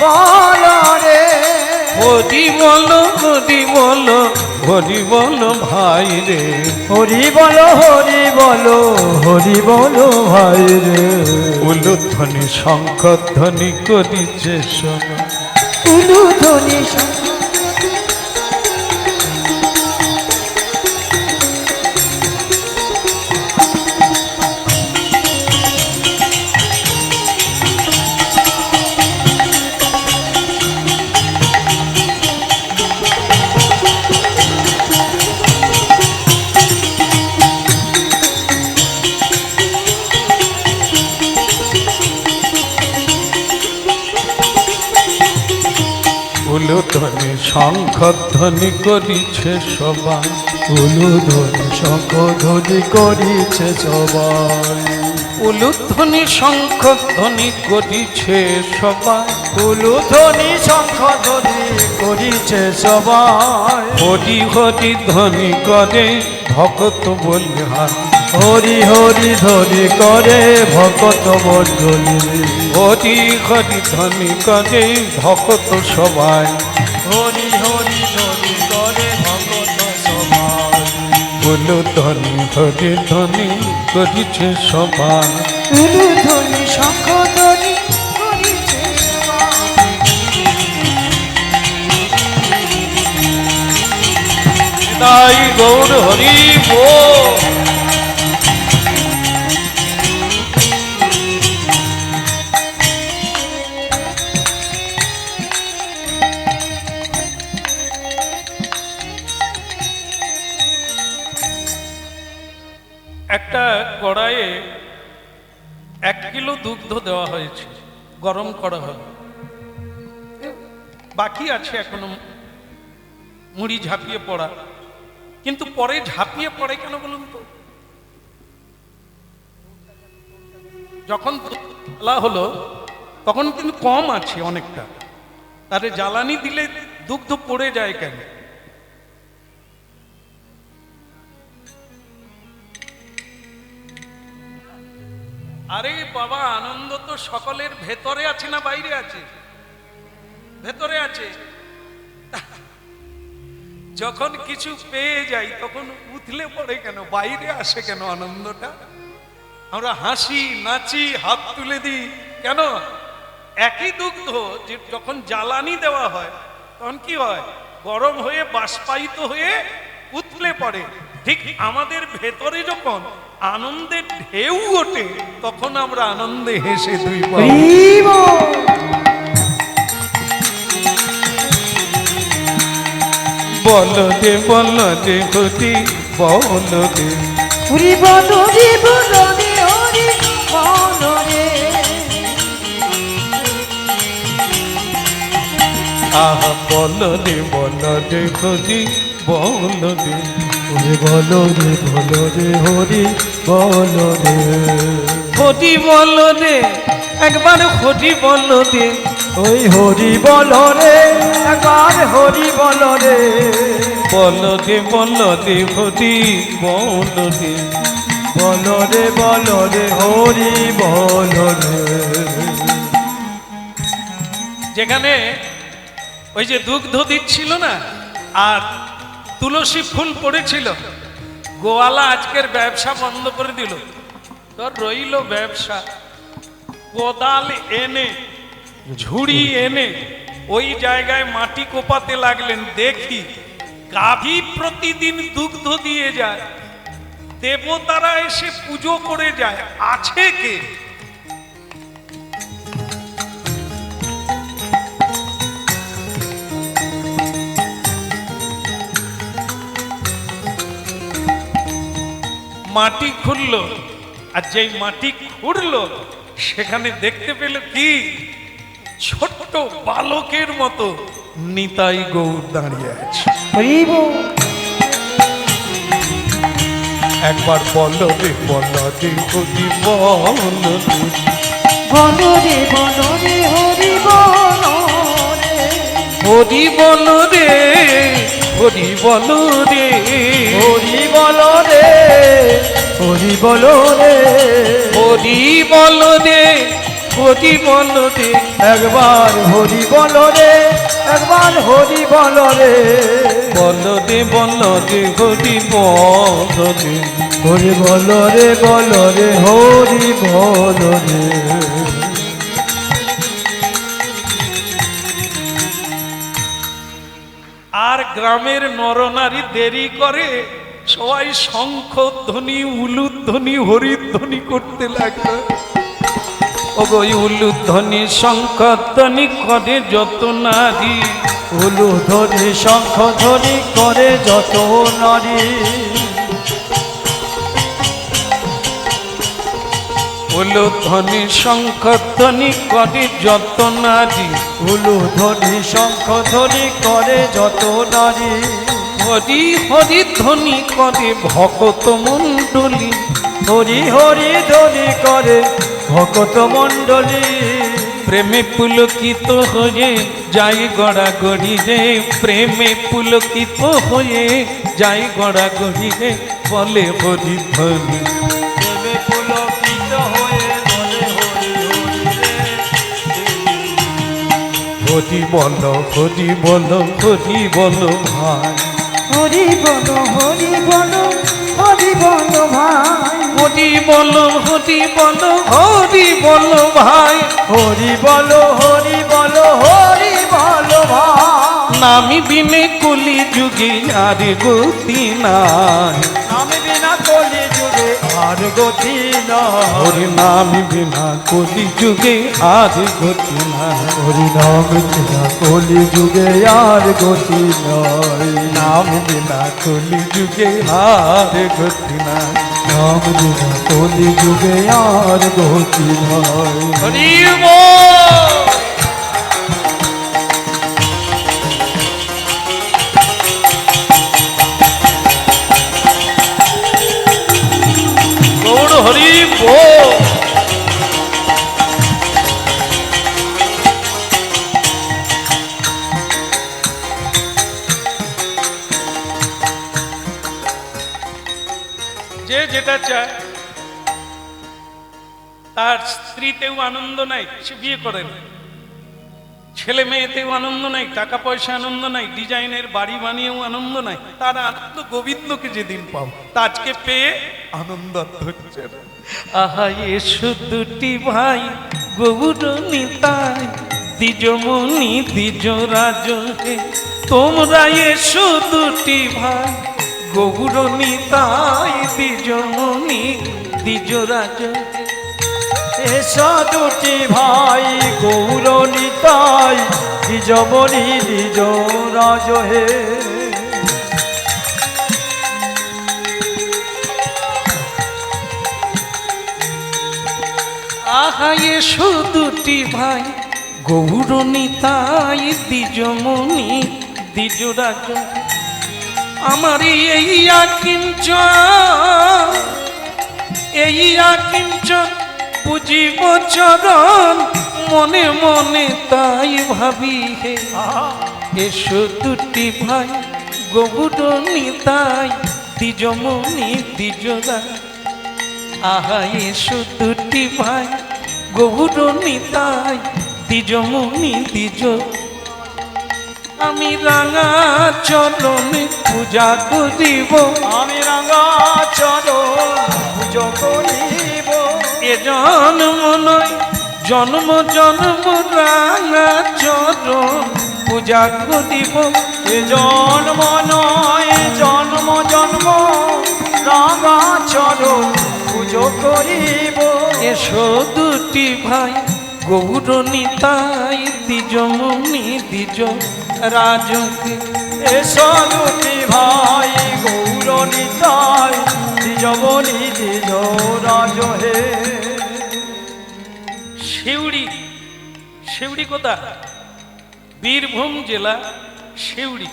B: বলো রে,
A: হরি বল হরি বল ভাই রে,
B: হরি বলো ভাই রে,
A: উলুধ্বনি শঙ্খ ধ্বনি করিছে সবাই,
C: উলুধ্বনি
A: উলুধ্বনি শঙ্খ ধ্বনি করিছে সবাই,
B: উলুধ্বনি শঙ্খ ধ্বনি করিছে সবাই,
A: উলুধ্বনি শঙ্খ ধ্বনি করিছে সবাই,
B: উলুধ্বনি শঙ্খ ধ্বনি করিছে সবাই,
A: হরি হরি ধ্বনি করে ভকত বলিহার,
B: হরি হরি ধ্বনি করে ভকত মণ্ডলী,
A: হরি হরি ধ্বনি করে ভকত সবাই,
B: হরি হরি ধ্বনি করে ভকত সবাই,
A: উলুধ্বনি হরি ধ্বনি করিছে সবাই।
C: উলুধ্বনি শঙ্খধ্বনি করিছে সবাই।
A: তাই গৌর হরি বল। একটা কড়াইয়ে 1 কিলো দুগ্ধ দেওয়া হয়েছে, গরম করা হবে। বাকি আছে এখনো মুড়ি ঝাঁপিয়ে পড়া, কিন্তু পরে ঝাঁপিয়ে পড়ে কেন বলুন তো? যখন জ্বালা হলো তখন কিন্তু কম আছে অনেকটা, তারে জ্বালানি দিলে দুগ্ধ পড়ে যায় কেন? আরে বাবা, আনন্দ তো সকলের ভেতরে আছে না বাইরে আছে? ভেতরে আছে। যখন কিছু পেয়ে যাই তখন উথলে পড়ে কেন, বাইরে আসে কেন আনন্দটা? আমরা হাসি নাচি হাত তুলে দিই কেন? একই দুগ্ধ যে যখন জ্বালানি দেওয়া হয় তখন কি হয়? গরম হয়ে বাষ্পায়িত হয়ে উথলে পড়ে। ঠিক আমাদের ভেতরে যখন আনন্দের ঢেউ ওঠে তখন আমরা আনন্দে হেসে দুই পা। বল দে বল দে হরি বল দে,
C: হরি বল রে বল রে হরি বল রে।
A: আহ বল দে হরি বল দে,
B: হরি বল রে হরি বল রে।
A: হরি বল দে, একবার হরি বল দে।
B: ওই হরি বল রে, একবার হরি বল রে।
A: বল দে হরি বল দে,
B: বল রে হরি বল রে।
A: যেখানে ওই যে দুগ্ধ দিচ্ছিল না আর তুলসী ফুল পড়েছিল, গোয়ালা আজকের ব্যবসা বন্ধ করে দিল। তোর রইল ব্যবসা, কোদাল এনে ঝুড়ি এনে ওই জায়গায় মাটি কোপাতে লাগলেন। দেখি গাভী প্রতিদিন দুগ্ধ দিয়ে যায়, দেবতারা এসে পুজো করে যায়, আছে কে? মাটি খুঁড়ল, আর যেই মাটি খুঁড়ল সেখানে দেখতে পেল কি? ছোট্ট বালকের মতো নিতাই গৌর দাঁড়িয়ে আছে।
C: হরি বল।
A: একবার বল দে হরি বল দে,
C: বল রে হরি বল রে।
A: হরি বল রে, হরি বল রে,
B: হরি বল রে, হরি বল রে।
A: হরি বল রে, হরি বল রে,
B: একবার হরি বল রে, একবার হরি বল রে।
A: বল দে হরি বল দে,
B: হরি বল রে হরি বল রে।
A: আর গ্রামের নরনারী দেরি করে, সবাই শঙ্খ ধ্বনি উলুধ্বনি হরিধ্বনি করতে লাগলো। ওগো উলুধ্বনি শঙ্খ ধ্বনি করে যত নারী,
B: উলুধ্বনি শঙ্খ ধ্বনি করে যত নারী।
A: উলুধ্বনি শঙ্খ ধ্বনি করে যত নারী,
B: উলুধ্বনি শঙ্খ ধ্বনি করে যত নারী।
A: হরি হরি ধ্বনি করে ভকত মণ্ডলী,
B: হরি হরি ধ্বনি করে ভকত মণ্ডলী।
A: প্রেমে পুলকিত হয়ে যাই গড়াগড়ি রে, প্রেমে পুলকিত হয়ে যাই গড়াগড়ি রে, বলে হরি ধ্বনি।
B: প্রেমে পুলকিত হয়ে বলে হরি হরি রে।
A: হরি বল ভাই।
C: হরি বল হরি বলো ভাই
A: হরি বলো হরি বলো হরি বলো ভাই
B: হরি বলো হরি বলো হরি বলো ভাই
A: নামি বিনে কলি যুগে আর গতি নাই
B: আমি বিনা কলি যুগে আর গতি নয়
A: হরি নাম বিনা কলি যুগে আর গতি নাই
B: হরি নাম বিনা কলি যুগে আর গতি নয়
A: নাম বিনা কলি যুগে আর গতি নাই
B: নাম বিনা কলি যুগে আর গতি নয়
A: হরি বল। গৌর হরি বল। যে যেটা চায় তার স্ত্রীতেও আনন্দ নাই সে বিয়ে করে না, ছেলে মেয়েতেও আনন্দ নাই, টাকা পয়সা আনন্দ নাই, ডিজাইনের বাড়ি বানিয়েও আনন্দ নাই, তার আনন্দ গোবিন্দকে যেদিন পাও তা আজকে পেয়ে আনন্দ হচ্ছে না। আহা এসো দুটি ভাই গৌর নিতাই দ্বিজমণি দ্বিজরাজ হে, তোমরা এসো দুটি ভাই গৌর নিতাই দ্বিজমণি দ্বিজরাজ হে।
B: এসো দুটি ভাই গৌর নিতাই দ্বিজমণি দ্বিজরাজ হে
A: আহা এসো দুটি ভাই গৌর নিতাই দ্বিজমণি দ্বিজরাজ হে। আমার এই আকিঞ্চন এই আকিঞ্চন পুজিব চরণ মনে মনে তাই ভাবি হে। এসো দুটি ভাই গৌর নিতাই দ্বিজমণি দ্বিজরাজ। আহা এসো দুটি ভাই গৌর নিতাই দ্বিজমণি দ্বিজ। আমি রাঙা চরণে পূজা করিব,
B: আমি রাঙা চরণ পুজো করিব
A: এ জন্ম নয় জন্ম জন্ম রাঙা চরণ পূজা করিব।
B: এ জন্ম নয় জন্ম জন্ম রাঙা চরণ পুজো করিব
A: এসো দুটি ভাই গৌর নিতাই দ্বিজমণি দ্বিজ রাজকে।
B: এসো দুটি ভাই গৌর নিতাই দ্বিজমণি দ্বিজরাজ হে
A: শিউড়ি, শিউড়ি কোথা? বীরভূম জেলা শিউড়ি।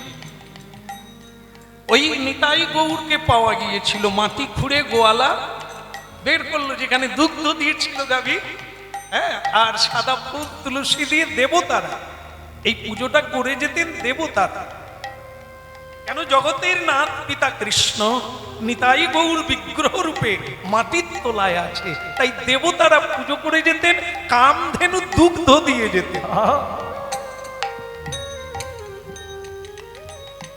A: ওই নিতাই গৌরকে পাওয়া গিয়েছিল, মাটি খুঁড়ে গোয়ালা বের করলো যেখানে দুগ্ধ দিয়েছিল গাভী, হ্যাঁ, আর সাদা ফুল তুলসী দিয়ে দেবতারা এই পুজোটা করে যেতেন। দেবতারা কেন? জগতের নাথ পিতা কৃষ্ণ নিতাই গৌর বিগ্রহ রূপে মাটির তোলায় আছে, তাই দেবতারা পুজো করে যেতেন, কামধেনু দুগ্ধ দিয়ে যেতেন।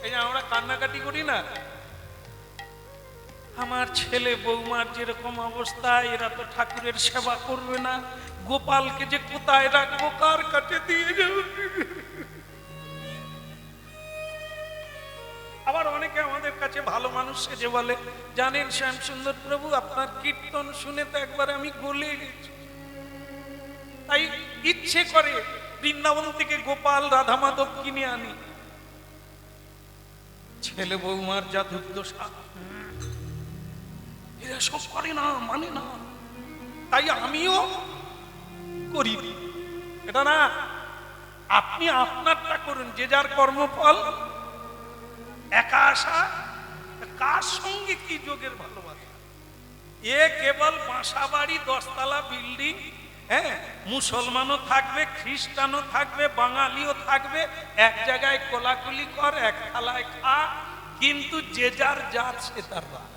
A: এই যে আমরা কান্নাকাটি করি না, আমার ছেলে বৌমার যেরকম অবস্থা, এরা তো ঠাকুরের সেবা করবে না, গোপালকে যে কোথায় রাখবো, কার কাছে দিয়ে যাবো। আবার অনেকে আমাদের কাছে ভালো মানুষ সেজে বলে, জানেন শ্যাম সুন্দর প্রভু আপনার কীর্তন শুনে তো একবার আমি গলে গেছি, তাই ইচ্ছে করে বৃন্দাবন থেকে গোপাল রাধা মাধব কিনে আনি। ছেলে বৌমার যা দুর্দশা, এরা সব করে না, মানে না, তাই আমিও করি এটা না। আপনি আপনারটা করুন, যে যার কর্মফল একা আসা, কার সঙ্গে কি যোগের ভালোবাসা। এ কেবল বাসা বাড়ি, 10 তলা বিল্ডিং, হ্যাঁ, মুসলমানও থাকবে, খ্রিস্টানও থাকবে, বাঙালিও থাকবে, এক জায়গায় কোলাকুলি কর, এক থালায় খা, কিন্তু যে যার জাত সে তার রাত।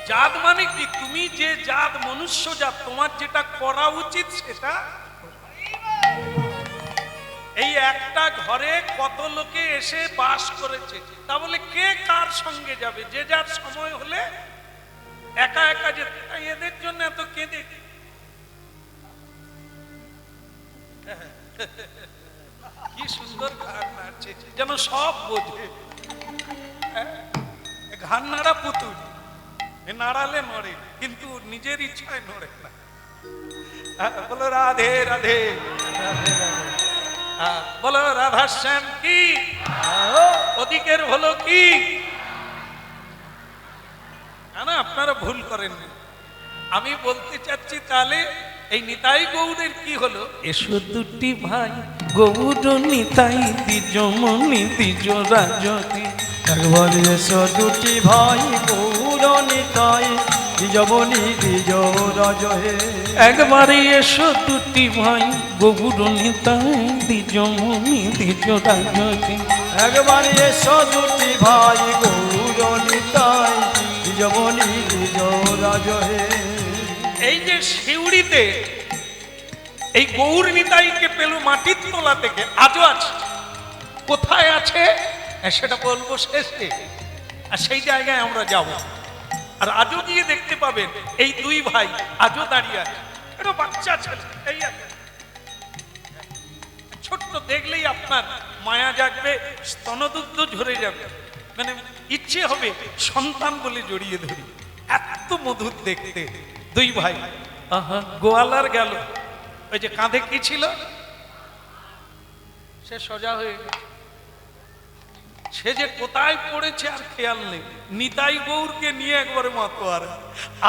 A: জাত মানে কি? তুমি যে জাত, মনুষ্য জাত, তোমার যেটা করা উচিত সেটা। এই একটা ঘরে কত লোকে এসে বাস করেছে, তা বলে কে কার সঙ্গে যাবে? যে যার সময় হলে একা একা যেতে। তাই এদের জন্য এত কেঁদে। কি সুন্দর গান নাচছে, যেন সব বোঝে। ঘান নাড়া পুতুল, নাড়ালে নড়ে, কিন্তু নিজের ইচ্ছায় নড়ে না। বলো রাধে রাধে, বলো রাধা শ্যাম কি, ওদিকের হলো কি না। আপনারা ভুল করেন, আমি বলতে চাচ্ছি তাহলে এই নিতাই গৌড়ের কি হলো? এসো দুটি ভাই গৌর নিতাই দ্বিজমণি দ্বিজ রাজতি।
B: একবার এসো দুটি ভাই গৌর নিতাই দ্বিজমণি দ্বিজ রাজহে।
A: একবারে এসো দুটি ভাই গৌর নিতাই দ্বিজমণি দ্বিজ রাজতি।
B: একবার এসো দুটি ভাই গৌর নিতাই দ্বিজমণি দ্বিজ রাজহে।
A: এই যে শিউড়িতে এই গৌর নিতাইকে পেল মাটির তলা থেকে, আজও আছে। কোথায় আছে সেটা বলবো শেষে, আর সেই জায়গায় আমরা যাব। আর আজও গিয়ে দেখতে পাবেন এই দুই ভাই আজও দাঁড়িয়ে আছে। এটা বাচ্চা ছেলে, এই আছে ছোট্ট, দেখলেই আপনার মায়া জাগবে, স্তনদুগ্ধ ঝরে যাবে, মানে ইচ্ছে হবে সন্তান বলে জড়িয়ে ধরি, এত মধুর দেখতে দুই ভাই। আহা, গোয়ালার গেল, ওই যে কাঁধে কি ছিল সে সোজা হয়ে গেছে। সে যে কোথায় পড়েছে আর খেয়াল নেই। নিতাই গৌরকে নিয়ে একবারে মাতোয়ারা,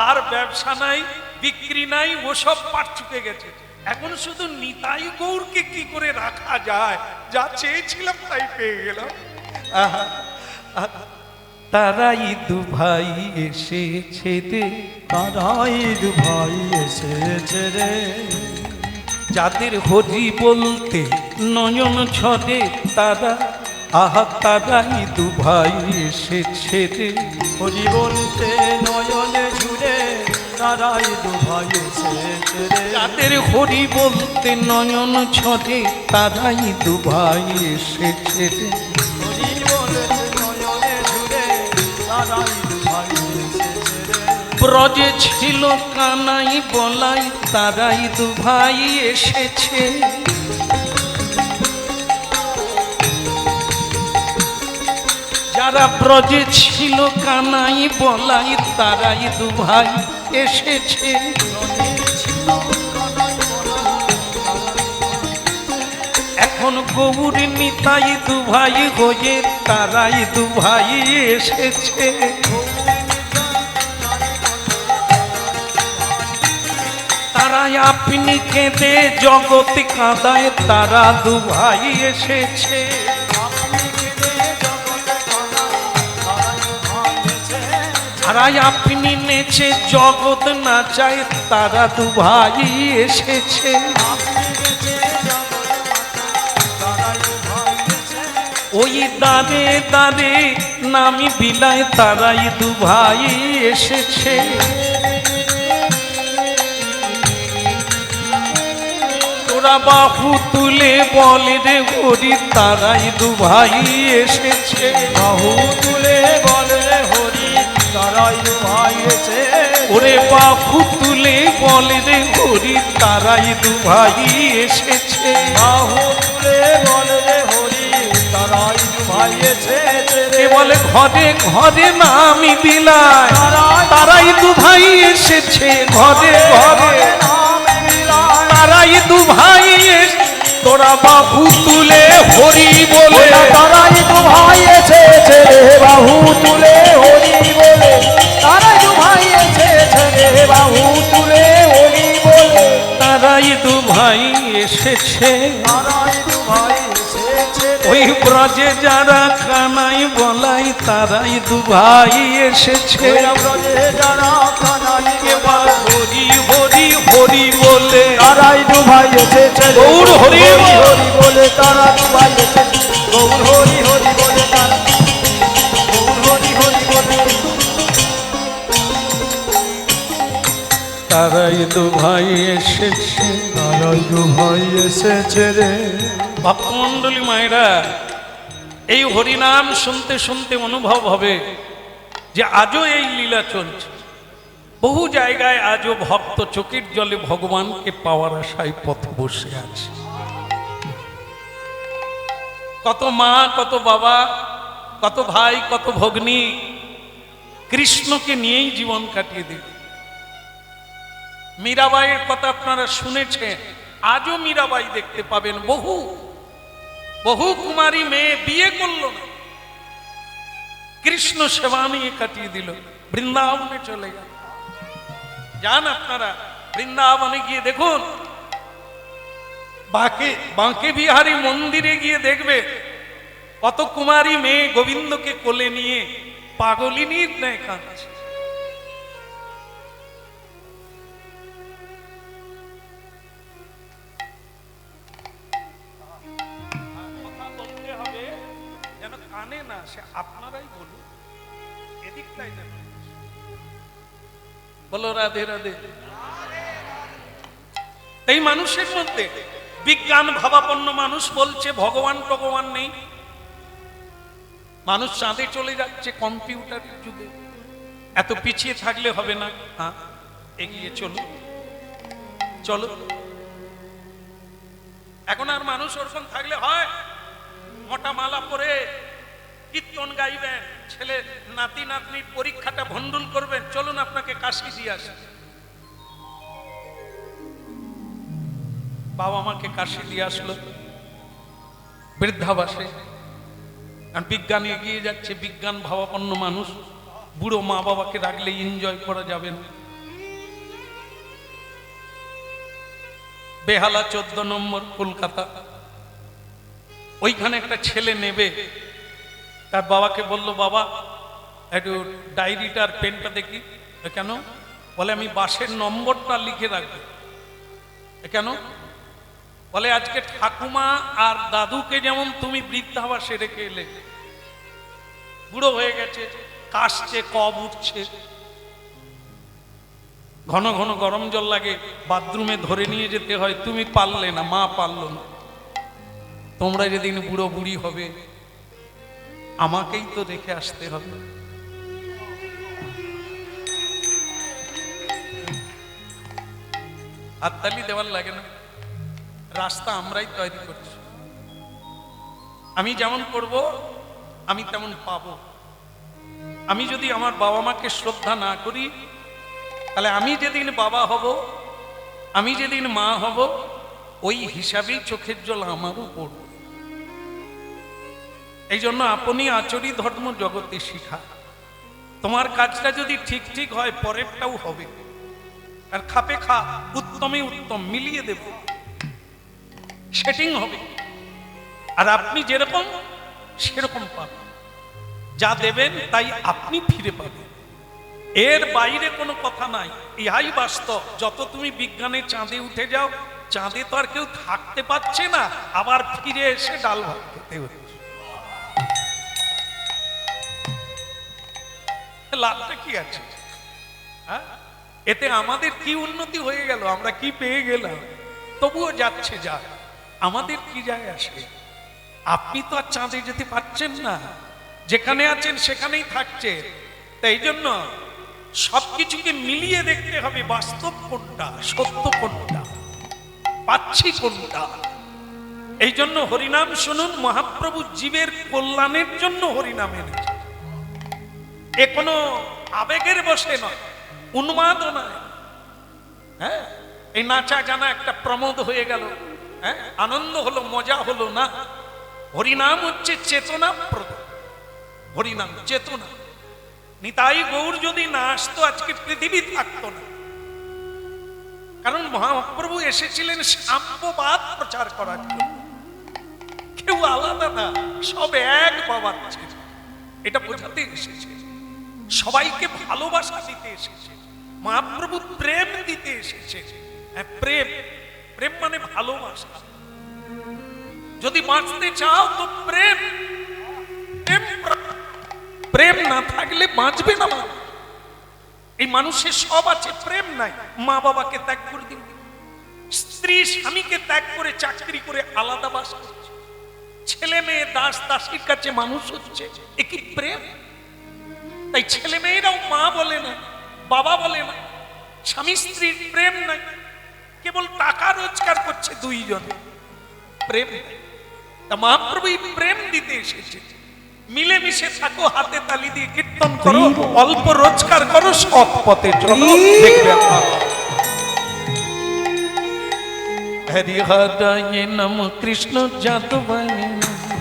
A: আর ব্যবসা নাই, বিক্রি নাই, ওসব পাট চুকে গেছে। এখন শুধু নিতাই গৌরকে কি করে রাখা যায়, যা চেয়েছিলাম তাই পেয়ে গেলাম। আহা, তারাই দু ভাই এসেছে রে,
B: তারাই দু ভাই এসেছে রে,
A: যাদের হরি বলতে নয়ন ছড়ে তারা। আহা, তারাই দু ভাই এসেছে রে,
B: হরি বলতে নয়নে ঝুরে তারাই দু ভাই এসেছে রে।
A: যাদের হরি বলতে নয়ন ছড়ে তারাই দু ভাই এসেছে রে।
B: হরি বলতে নয়নে ঝুরে তারাই দু ভাই এসেছে রে।
A: ব্রজে ছিল কানাই বলাই তারাই দু ভাই এসেছে। যারা ব্রজে ছিল কানাই বলাই তারাই দু ভাই এসেছে। এখন গৌর নিতাই দু ভাই হয়ে তারাই দু ভাই এসেছে। তারাই আপনি কেঁদে জগৎ কাঁদায় তারা দু ভাই এসেছে। তারাই আপনি নেচে জগৎ নাচায় তারা দু ভাই এসেছে। ওই দাঁড়ে দাঁড়ে নামি বিলায় তারাই দু ভাই এসেছে। তোরা বাহু তুলে বলে রে হরি তারাই দু ভাই এসেছে।
B: বাহু তুলে বলে রে হরি তারাই দু ভাই এসেছে।
A: ওরে বাহু তুলে বলে রে হরি তারাই দু ভাই এসেছে।
B: বাহু তুলে বলে রে হরি তারাই দু ভাই এসেছে রে।
A: এ বলে ঘরে ঘরে নামি বিলায় তারাই দু ভাই এসেছে। ঘরে ঘরে তারাই দু ভাই এসেছে। তোরা বাহু তুলে হরি বলে
B: তারাই দু ভাই এসেছে রে। বাহু তুলে হরি বলে তারাই দু ভাই এসেছে রে। বাহু তুলে হরি বলে
A: তারাই দু ভাই এসেছে।
B: তারাই দু ভাই এসেছে রে।
A: ওই ব্রজে যারা কানাই বলাই তারাই দু ভাই এসেছে।
B: ব্রজে যারা কানাই
A: এবার হরি হরি হরি বলে
B: তারাই দু ভাই এসেছে।
A: গৌর হরি
B: হরি বলে তারা দু ভাই এসেছে। গৌর হরি হরি বলে তারা গৌর হরি হরি বলে
A: তারাই দু ভাই এসেছে।
B: এসেছে, নারায়ণ ভাই এসেছে রে।
A: ভক্তমণ্ডলী মায়েরা, এই হরিনাম শুনতে শুনতে অনুভব হবে যে আজও এই লীলা চলছে। বহু জায়গায় আজও ভক্ত চোখের জলে ভগবানকে পাওয়ার আশায় পথে বসে আছে। কত মা, কত বাবা, কত ভাই, কত ভগ্নী কৃষ্ণকে নিয়েই জীবন কাটিয়ে দিল। মীরাবাইয়ের কথা আপনারা শুনেছেন, আজও মীরাবাই দেখতে পাবেন। বহু বহু কুমারী মেয়ে বিয়ে করলো না, কৃষ্ণ সেবা নিয়ে কাটিয়ে দিল, বৃন্দাবনে চলে গেল। যান আপনারা বৃন্দাবনে গিয়ে দেখুন, বাঁকে বিহারী মন্দিরে গিয়ে দেখবে কত কুমারী মেয়ে গোবিন্দকে কোলে নিয়ে পাগলিনীর ন্যায় কাঁদছে। কথা বলতে হবে যেন কানে না, সে আপনারাই বলুন, এদিকটাই যেন। বলো রাধে রাধে। এই মানুষের মধ্যে বিজ্ঞান ভাবাপন্ন মানুষ বলছে ভগবান ভগবান নেই। মানুষ চাঁদে চলে যাচ্ছে কম্পিউটারের যুগে। এত পিছিয়ে থাকলে হবে না, হ্যাঁ এগিয়ে চলো চলো। এখন আর মানুষ ওরকম থাকলে হয়? মোটা মালা পরে কীর্তন গাইবেন, ছেলে নাতি নাতনির পরীক্ষাটা ভণ্ডুল করবেন, চলুন আপনাকে কাশি দিয়ে আসি। বাবা মাকে কাশি দিয়ে আসলো বৃদ্ধাবাসে। কারণ বিজ্ঞান এগিয়ে যাচ্ছে, বিজ্ঞান ভাবাপন্ন মানুষ। বুড়ো মা বাবাকে রাখলে এনজয় করা যাবে না। বেহালা 14 নম্বর কলকাতা, ওইখানে একটা ছেলে নেবে, তার বাবাকে বলল, বাবা একটু ডায়েরিটার পেনটা দেখি। কেন? বলে আমি বাসের নম্বরটা লিখে রাখবো। কেন? বলে আজকে ঠাকুমা আর দাদুকে যেমন তুমি বৃদ্ধাবাসে রেখে এলে, বুড়ো হয়ে গেছে, কাশছে, কব উঠছে, ঘন ঘন গরম জল লাগে, বাথরুমে ধরে নিয়ে যেতে হয়, তুমি পারলে না, মা পারলো না। তোমরা যেদিন বুড়ো বুড়ি হবে আমাকেই তো রেখে আসতে হবে। হাততালি দেওয়ার লাগে না, রাস্তা আমরাই তৈরি করছি। আমি যেমন করব আমি তেমন পাবো। আমি যদি আমার বাবা মাকে শ্রদ্ধা না করি, তাহলে আমি যেদিন বাবা হব, আমি যেদিন মা হব, ওই হিসাবেই চোখের জল আমারও পড়বে। এই জন্য আপনি আচরি ধর্ম জগতে শিখা। তোমার কাজটা যদি ঠিক ঠিক হয়, পরেরটাও হবে। আর খাপে খা, উত্তমে উত্তম মিলিয়ে দেব, সেটিং হবে। আর আপনি যেরকম সেরকম পাবেন, যা দেবেন তাই আপনি ফিরে পাবেন। এর বাইরে কোনো কথা নাই, ইহাই বাস্তব। যত তুমি বিজ্ঞানে চাঁদে উঠে যাও, চাঁদে তো আর কেউ থাকতে পারছে না, আবার ফিরে এসে ডাল ভাত খেতে হচ্ছে। লাভটা কি আছে? হ্যাঁ, এতে আমাদের কি উন্নতি হয়ে গেল? আমরা কি পেয়ে গেলাম? তবুও যাচ্ছে যা, আমাদের কি যায় আসে? আপনি তো আর চাঁদে যেতে পারছেন না, যেখানে আছেন সেখানেই থাকছে। তাই জন্য সবকিছুকে মিলিয়ে দেখতে হবে, বাস্তব কোনটা, সত্য কোনটা, পাচ্ছি কোনটা। এই জন্য হরিনাম শুনুন। মহাপ্রভু জীবের কল্যাণের জন্য হরিনাম এনেছে। এ কোনো আবেগের বসে নয়, উন্মাদ নয়। হ্যাঁ, এই নাচা জানা একটা প্রমোদ হয়ে গেল, হ্যাঁ, আনন্দ হলো, মজা হলো না। হরিনাম হচ্ছে চেতনা প্রদ। হরিনাম চেতনা। নিতাই গৌর যদি না আসতো, আজকে পৃথিবী থাকতো না। কারণ মহাপ্রভু এসেছিলেন সাম্যবাদ প্রচার করার জন্য। কেউ আলাদা না, সব এক বাবার ছেলে, এটা বোঝাতে এসেছে। সবাইকে ভালোবাসা দিতে এসেছে। মহাপ্রভু প্রেম দিতে এসেছে। প্রেম, প্রেম মানে ভালোবাসা। যদি বাঁচতে চাও তো প্রেম, প্রেম না থাকলে বাঁচবে না মানুষ। এই মানুষের সব আছে, প্রেম নাই। মা বাবাকে ত্যাগ করে দিন, স্বামীকে ত্যাগ করে চাকরি করে আলাদা বাস করছে, ছেলে মেয়ে দাস দাসীর কাছে মানুষ হচ্ছে, এ কি প্রেম? তাই ছেলে মেয়েরাও মা বলে না, বাবা বলে না, স্বামী স্ত্রীর প্রেম নাই, কেবল টাকা রোজগার করছে দুইজন, প্রেম নাই। তা মহাপ্রভু প্রেম দিতে এসেছে, মিলেমিশে থাকো, হাতে তালি দিয়ে কীর্তন করো, অল্প রোজগার করো, সৎ পথে চলো, দেখবে হরি হরায় নম কৃষ্ণ যাদবায়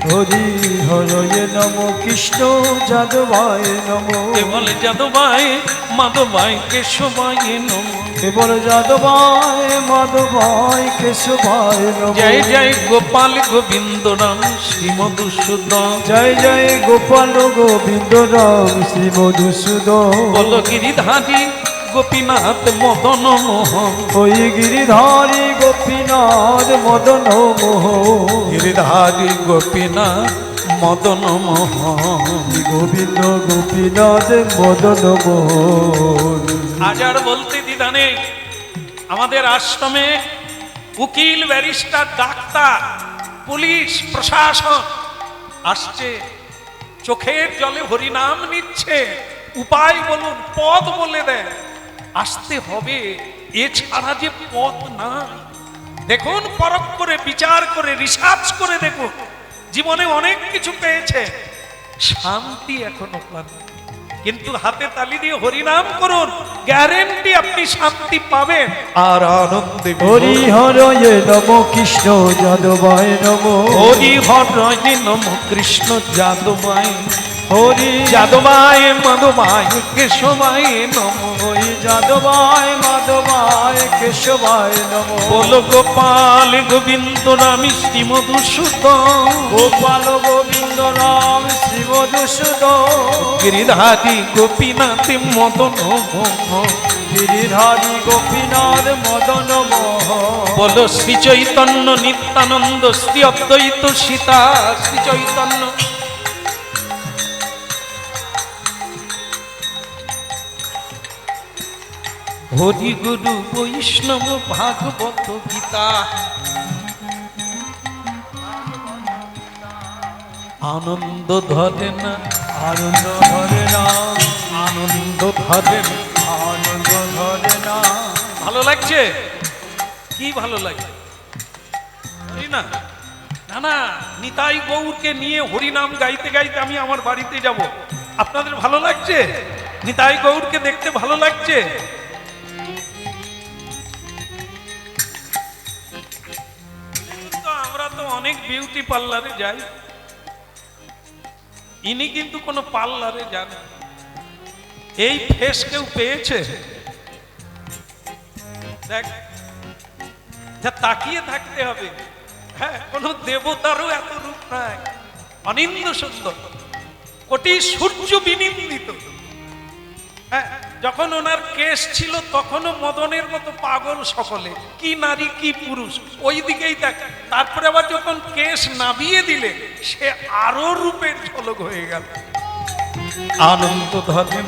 B: হরি হরয়ে নম কৃষ্ণ যাদবায় নম,
A: কেবল যাদবায় মাধবায় কেশবায় নম,
B: কেবল যাদবায় মাধবায় কেশবায় নম।
A: জয় জয় গোপাল গোবিন্দ রাম শ্রী মধুসূদন,
B: জয় জয় গোপাল গোবিন্দ রাম শ্রী মধুসূদন,
A: বল গিরিধারী গোপীনাথ মদন মোহন,
B: ওই গিরিধারী গোপীনাথ মদন মোহন,
A: গিরিধারী গোপীনাথ মদন মোহন,
B: গোবিন্দ গোপীনাথ মদন মোহন।
A: আজ আর বলতে দ্বিধা নেই, আমাদের আশ্রমে উকিল, ব্যারিস্টার, ডাক্তার, পুলিশ, প্রশাসন আসছে, চোখের জলে হরিনাম নিচ্ছে, উপায় বলুন, পথ বলে দেন, আসতে হবে, এছাড়া যে পথ নাই। দেখুন, পরখ করে বিচার করে রিসার্চ করে দেখুন, জীবনে অনেক কিছু পেয়েছে, শান্তি এখনো পান, কিন্তু হাতে তালি দিয়ে হরিনাম করুন, গ্যারেন্টি আপনি শান্তি পাবেন আর আনন্দে।
B: হরি হরয়ে নম কৃষ্ণ যাদবায় নম,
A: হরি হরয়ে নম কৃষ্ণ যাদবায়,
B: হরি
A: যাদবায় মাধবায় কেশবায় নম,
B: ওই যাদবায় মাধবায় কেশবায় নম,
A: বল গোপাল গোবিন্দ রাম শ্রী মধুসূদন,
B: গোপাল গোবিন্দ রাম শ্রী মধুসূদন,
A: গিরিধারী গোপীনাথ মদন মোহন,
B: গিরিধারী গোপীনাথ মদন মোহন,
A: বল শ্রী চৈতন্য নিত্যানন্দ শ্রী অদ্বৈত সীতা, শ্রী চৈতন্য। হরি গুরু বৈষ্ণব ভাগবত গীতা, আনন্দ ধরে না,
B: আনন্দ ধরে না,
A: আনন্দ ধরে না,
B: আনন্দ ধরে না।
A: ভালো লাগছে? কি ভালো লাগছে? তাই না? না না, নিতাই গৌরকে নিয়ে হরিনাম গাইতে গাইতে আমি আমার বাড়িতে যাব, আপনাদের ভালো লাগছে? নিতাই গৌরকে দেখতে ভালো লাগছে? তো আমরা তো অনেক বিউটি পার্লারে যাই, ইনি কিন্তু কোনো পার্লারে যান না। এই ফেস কেউ পেয়েছে? দেখ, যা তাকিয়ে থাকতে হবে, হ্যাঁ, কোন দেবতারও এত রূপ নাই, অনিন্দ সুন্দর, কোটি সূর্য বিনিন্দিত। হ্যাঁ, যখন ওনার কেস ছিল তখনও মদনের মতো পাগল সকলে, কি নারী কি পুরুষ ওই দিকেই দেখ। তারপরে আবার যখন কেস নামিয়ে দিলে সে আরো রূপের ঝলক হয়ে গেল। আনন্দ ধরে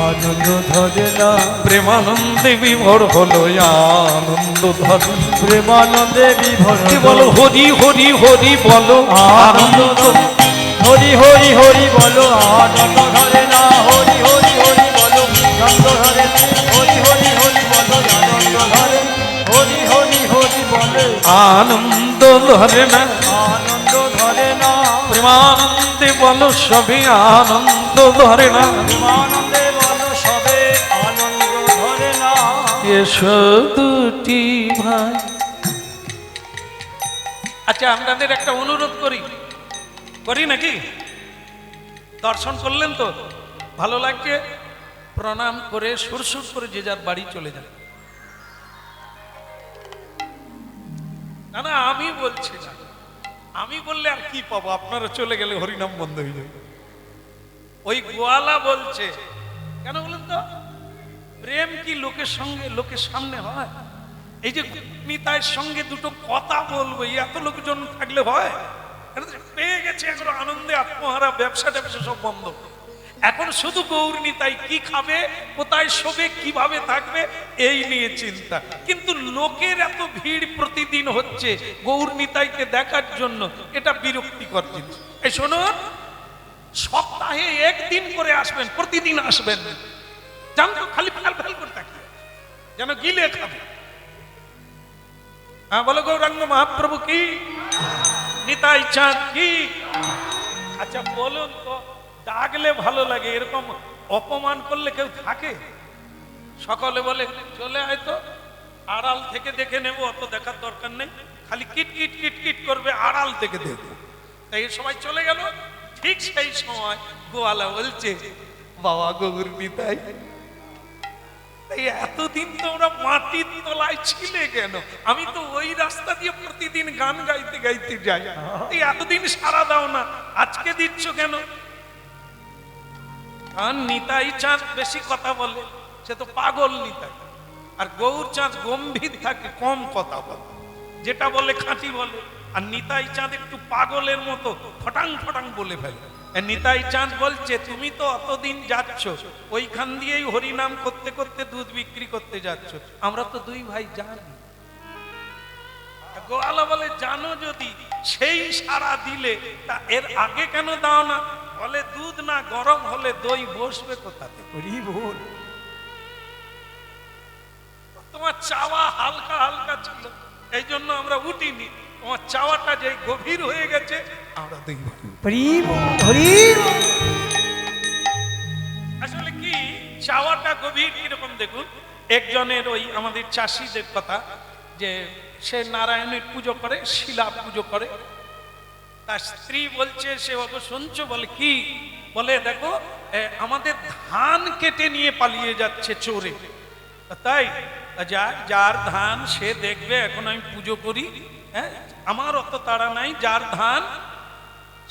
B: আনন্দ ধরে না,
A: প্রেমানন্দে বিভোর হলো, আনন্দ ধরে
B: প্রেমানন্দে বিভোর
A: কি বলো, হরি হরি হরি বলো,
B: আনন্দ ধরে, হরি হরি হরি বলো, আনন্দ ধরে না, হরি হরি হরি বলো, আনন্দ ধরে, হরি হরি হরি বলো, আনন্দ ধরে, হরি হরি হরি বলে,
A: আনন্দ ধরে না,
B: আনন্দ ধরে না,
A: প্রেমানন্দে বলো সবে, আনন্দ ধরে না,
B: প্রেমানন্দে বলো সবে, আনন্দ ধরে না।
A: এসো দুটি ভাই। আচ্ছা, আপনাদের একটা অনুরোধ করি নাকি? দর্শন করলেন তো ভালো লাগছে, প্রণাম করে সুরসুর করে যে যার বাড়ি চলে যান। না না, আমি বলছি না, আমি বললে আর কি পাবো, আপনারা চলে গেলে হরিনাম বন্ধ হয়ে যাবে। ওই গোয়ালা বলছে, কেন বলেন তো, প্রেম কি লোকের সঙ্গে লোকের সামনে হয়? এই যে নিতাইয়ের সঙ্গে দুটো কথা বলবো, এত লোকজন থাকলে হয়? পেয়ে গেছে এখন আনন্দে আত্মহারা, ব্যবসা ট্যাবসা সব বন্ধ। এখন শুধু গৌর নিতাই কি খাবে, কোথায় শোবে, কিভাবে থাকবে এই নিয়ে চিন্তা। কিন্তু লোকের এত ভিড় প্রতিদিন হচ্ছে গৌর নিতাইকে দেখার জন্য, এটা বিরক্তিকর জিনিস। এই শোনুন, সপ্তাহে একদিন করে আসবেন, প্রতিদিন আসবেন জানতো, খালি ফেল ফেল করে থাকবে যেন গিলে খাবে। হ্যাঁ বলো, গৌরাঙ্গ মহাপ্রভু কি, নিতাই চাঁদ কি। আচ্ছা বলুন তো, ডাকলে ভালো লাগে, এরকম অপমান করলে কেউ থাকে? সকলে বলে চলে আয় তো, আড়াল থেকে দেখে নেব, অত দেখার দরকার নেই, খালি কিট কিট কিট কিট করবে, আড়াল থেকে দেখবো। তাই সবাই চলে গেল। ঠিক সেই সময় গোয়ালা বলছে, বাবা গৌর নিতাই, এই এতদিন তোমরা মাটির তলায় ছিলে কেন? আমি তো ওই রাস্তা দিয়ে প্রতিদিন গান গাইতে গাইতে যাই, এই এতদিন সারা দাও না, আজকে দিচ্ছ কেন? আর নিতাই চাঁদ বেশি কথা বলে, সে তো পাগল নিতাই। আর গৌর চাঁদ গম্ভীর থাকে, কম কথা বলে, যেটা বলে খাঁটি বলে। আর নিতাই চাঁদ একটু পাগলের মতো ফটাং ফটাং বলে ফেলে। নিতাই চাঁদ বলছে, তুমি তো অতদিন যাচ্ছ, ওইখান দিয়েই হরিনাম করতে করতে দুধ বিক্রি করতে যাচ্ছ, আমরা তো দুই ভাই জানি। গোয়ালা বলে, জানো যদি সেই সারা দিলে তা এর আগে কেন দাও না? বলে, দুধ না গরম হলে দই বসবে কোথা থেকে? তোমার চাওয়া হালকা হালকা ছিল, এই জন্য আমরা উঠিনি। তোমার চাওয়াটা যে গভীর হয়ে গেছে, আমরা দেখব। আসলে কি চাওয়াটা গভীর কিরকম দেখুন, একজনের ওই আমাদের চাষিদের কথা, যে সে নারায়ণের পুজো করে, শিলা পুজো করে। তার স্ত্রী বলছে, সে অত শুনছো? বলে কি? বলে দেখো, আমাদের ধান কেটে নিয়ে পালিয়ে যাচ্ছে চোরে। তাই যার ধান সে দেখবে, এখন আমি পুজো করি, হ্যাঁ আমার অত তাড়া নাই, যার ধান।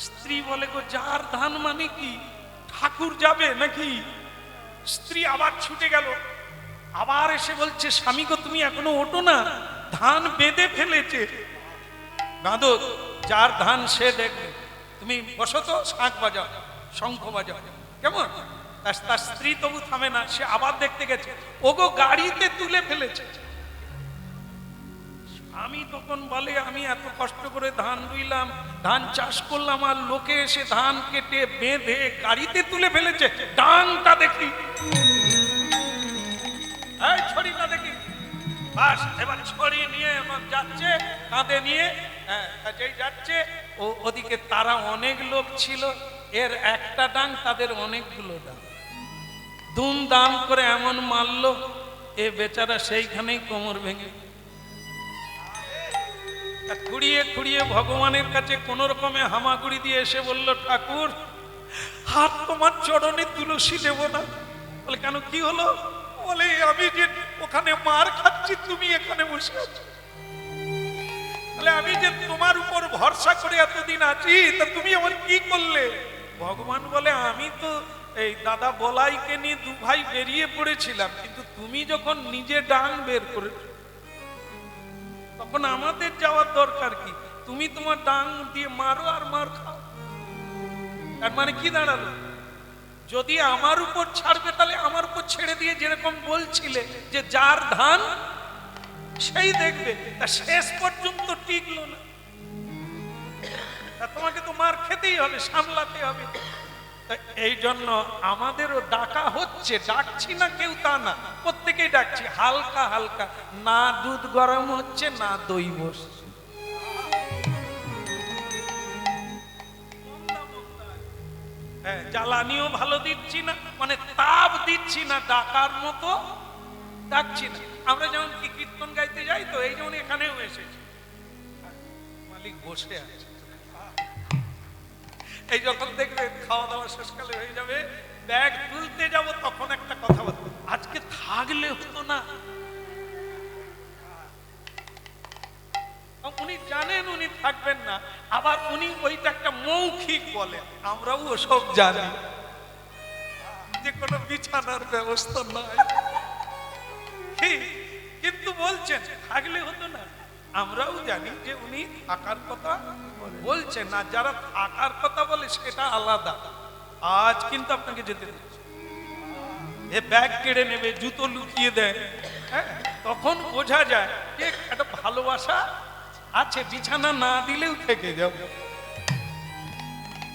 A: স্ত্রী বলে, গো যার ধান মানে কি, ঠাকুর যাবে নাকি? স্ত্রী আবার ছুটে গেল, আবার এসে বলছে, স্বামী গো তুমি এখনো ওঠো না, ধান বেঁধে ফেলেছে। বাঁধো, যার ধান সে দেখবে, তুমি বসো তো, শাঁখ বাজাও, শঙ্খ বাজাও, কেমন? তার স্ত্রী তবু থামে না, সে আবার দেখতে গেছে, ওগো গাড়িতে তুলে ফেলেছে। আমি তখন বলে, আমি এত কষ্ট করে ধান রুইলাম, ধান চাষ করলাম, আর লোকে এসে ধান কেটে বেঁধে গাড়িতে তুলে ফেলেছে, ডাংটা দেখি, এই ছড়িটা দেখি। বাস, এবার ছড়ি নিয়ে আমার যাচ্ছে, কাঁধে নিয়ে, যেই যাচ্ছে ওদিকে তারা অনেক লোক ছিল, এর একটা ডাং তাদের অনেকগুলো ডাং, দুম দাম করে এমন মারলো, এ বেচারা সেইখানেই কোমর ভেঙে। খুঁড়িয়ে খুঁড়িয়ে ভগবানের কাছে কোন রকমে হামাগুড়ি দিয়ে এসে বলল, ঠাকুর হাত তোমার চরণে তুলসী দেব না। বলে কেন, কি হলো? বলে, আমি যে ওখানে মার খাচ্ছি, তুমি এখানে বসে আছো। বলে, আমি যে তোমার উপর ভরসা করে এতদিন আছি, তা তুমি আমার কি করলে? ভগবান বলে, আমি তো এই দাদা বলাইকে নিয়ে দু ভাই বেরিয়ে পড়েছিলাম, কিন্তু তুমি যখন নিজে ডাং বের করে, তখন আমাদের যাওয়ার দরকার কি? তুমি তোমার ডাং দিয়ে মারো আর মার খাও। তার মানে কি দাঁড়ালো? যদি আমার উপর ছাড়বে, তাহলে আমার উপর ছেড়ে দিয়ে, যেরকম বলছিলে যে যার ধান সেই দেখবে, তা শেষ পর্যন্ত টিকলো না। তা তোমাকে তো মার খেতেই হবে, সামলাতে হবে। এই জন্য আমাদেরও ডাকা হচ্ছে, ডাকছি না কেউ তা না, প্রত্যেকেই ডাকছি হালকা হালকা, না দুধ গরম হচ্ছে, না দই বসছে। জ্বালানিও ভালো দিচ্ছি না, মানে তাপ দিচ্ছি না, ডাকার মতো ডাকছি না। আমরা যেমন কি কীর্তন গাইতে যাই, তো এই যেমন এখানেও এসেছি, মালিক বসে আছে। এই যখন দেখবে খাওয়া দাওয়া শেষকালে হয়ে যাবে, ব্যাগ তুলতে যাব, তখন একটা কথা বলবো, আজকে থাকলে হতো না। উনি জানেন উনি থাকবেন না, আবার উনি ওইটা একটা মৌখিক বলে, আমরাও ওসব জানি যে কোনো বিছানার ব্যবস্থা নাই, কিন্তু বলছেন থাকলে হতো না। আমরাও জানি যে উনি থাকার কথা বলছেন না, যারা থাকার কথা বলে সেটা আলাদা, আজ কিন্তু আপনাকে যেতে দিচ্ছি। এ ব্যাগ কেড়ে নেবে, জুতো লুকিয়ে দেয়, হ্যাঁ, তখন বোঝা যায় যে একটা ভালোবাসা আছে, বিছানা না দিলেও থেকে যাবে।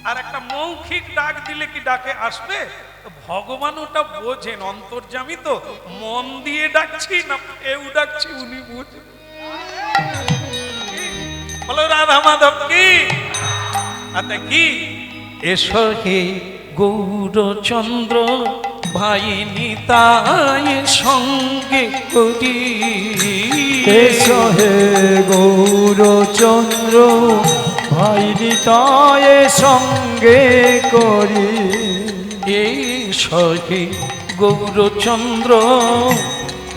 A: আর একটা মৌখিক ডাক দিলে কি ডাকে আসবে? তো ভগবান ওটা বোঝেন, অন্তর্যামী তো, মন দিয়ে ডাকছি না এও ডাকছি উনি বোঝেন। বলো রাধা মাধব কি? আচ্ছা কি? এসো হে গৌরচন্দ্র ভাই নিতাই সঙ্গে করি,
B: এসো হে গৌরচন্দ্র ভাই নিতাই সঙ্গে করি।
A: এসো হে গৌরচন্দ্র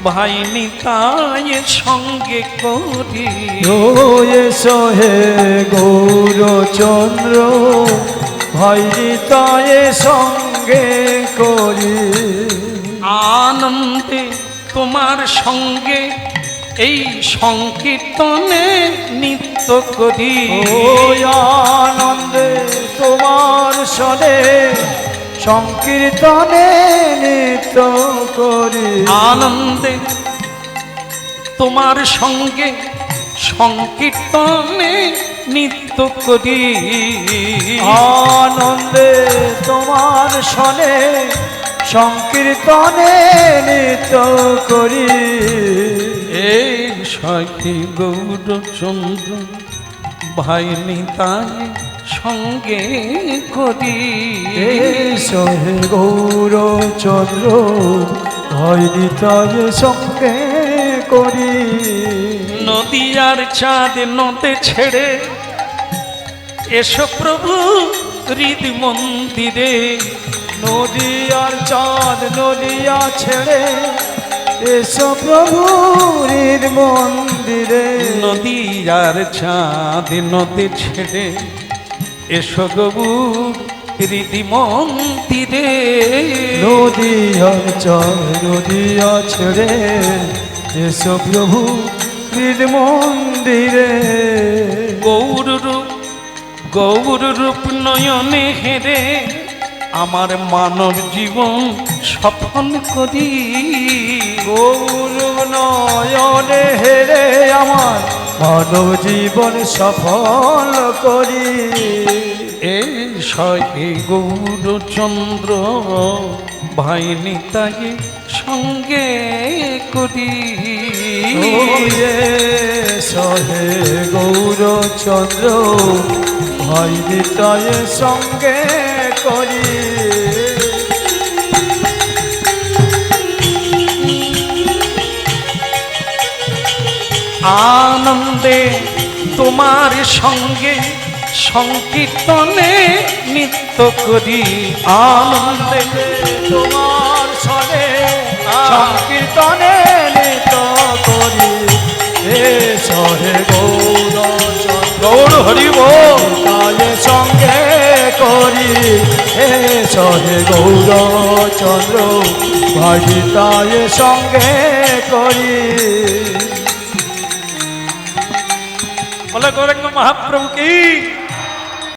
A: ভাই নিতাই সঙ্গে করি,
B: ও এসো হে গৌরচন্দ্র ভাই নিতাই সঙ্গে করি।
A: আনন্দে তোমার সঙ্গে এই সংকীর্তনে নিত্য করি,
B: ও আনন্দে তোমার সনে সংকীর্তনে নিত্য করি।
A: আনন্দে তোমার সঙ্গে সংকীর্তনে নিত্য করি,
B: আনন্দে তোমার সনে সংকীর্তনে নিত্য করি।
A: এই সখী গৌরচন্দ্র ভাই নিতাই সঙ্গে করি,
B: এসো হে গৌরচন্দ্র ভাই নিতাই সঙ্গে করি।
A: নদিয়ার চাঁদ নদে ছেড়ে এসো প্রভু হৃদ মন্দিরে,
B: নদিয়ার চাঁদ নদিয়া ছেড়ে এসো প্রভুর মন্দিরে।
A: নদিয়ার চাঁদ নদে ছেড়ে এসো গৌর হৃদ মন্দিরে,
B: নদিয়ার চাঁদ নদিয়া ছেড়ে এসো প্রভু হৃদ মন্দিরে।
A: গৌর রূপ নয়নে হেরে আমার মানব জীবন সফল করি,
B: গৌর নয়নে হেরে আমার মানব জীবন সফল করি।
A: এই সহে গৌরচন্দ্র ভাই নিতাই সঙ্গে করি,
B: সহে গৌরচন্দ্র ভাই নিতাই সঙ্গে করি।
A: আনন্দে তোমার সঙ্গে সংকীর্তনে নিত্য করি,
B: আনন্দে তোমার সনে সংকীর্তনে নিত্য করি। হে সহে গৌরচন্দ্র
A: গৌর হরি বল
B: তাই সঙ্গে করি। হে সহে গৌরচন্দ্র ভাই তাই সঙ্গে করি।
A: বলে গৌরাঙ্গ মহাপ্রভু কি?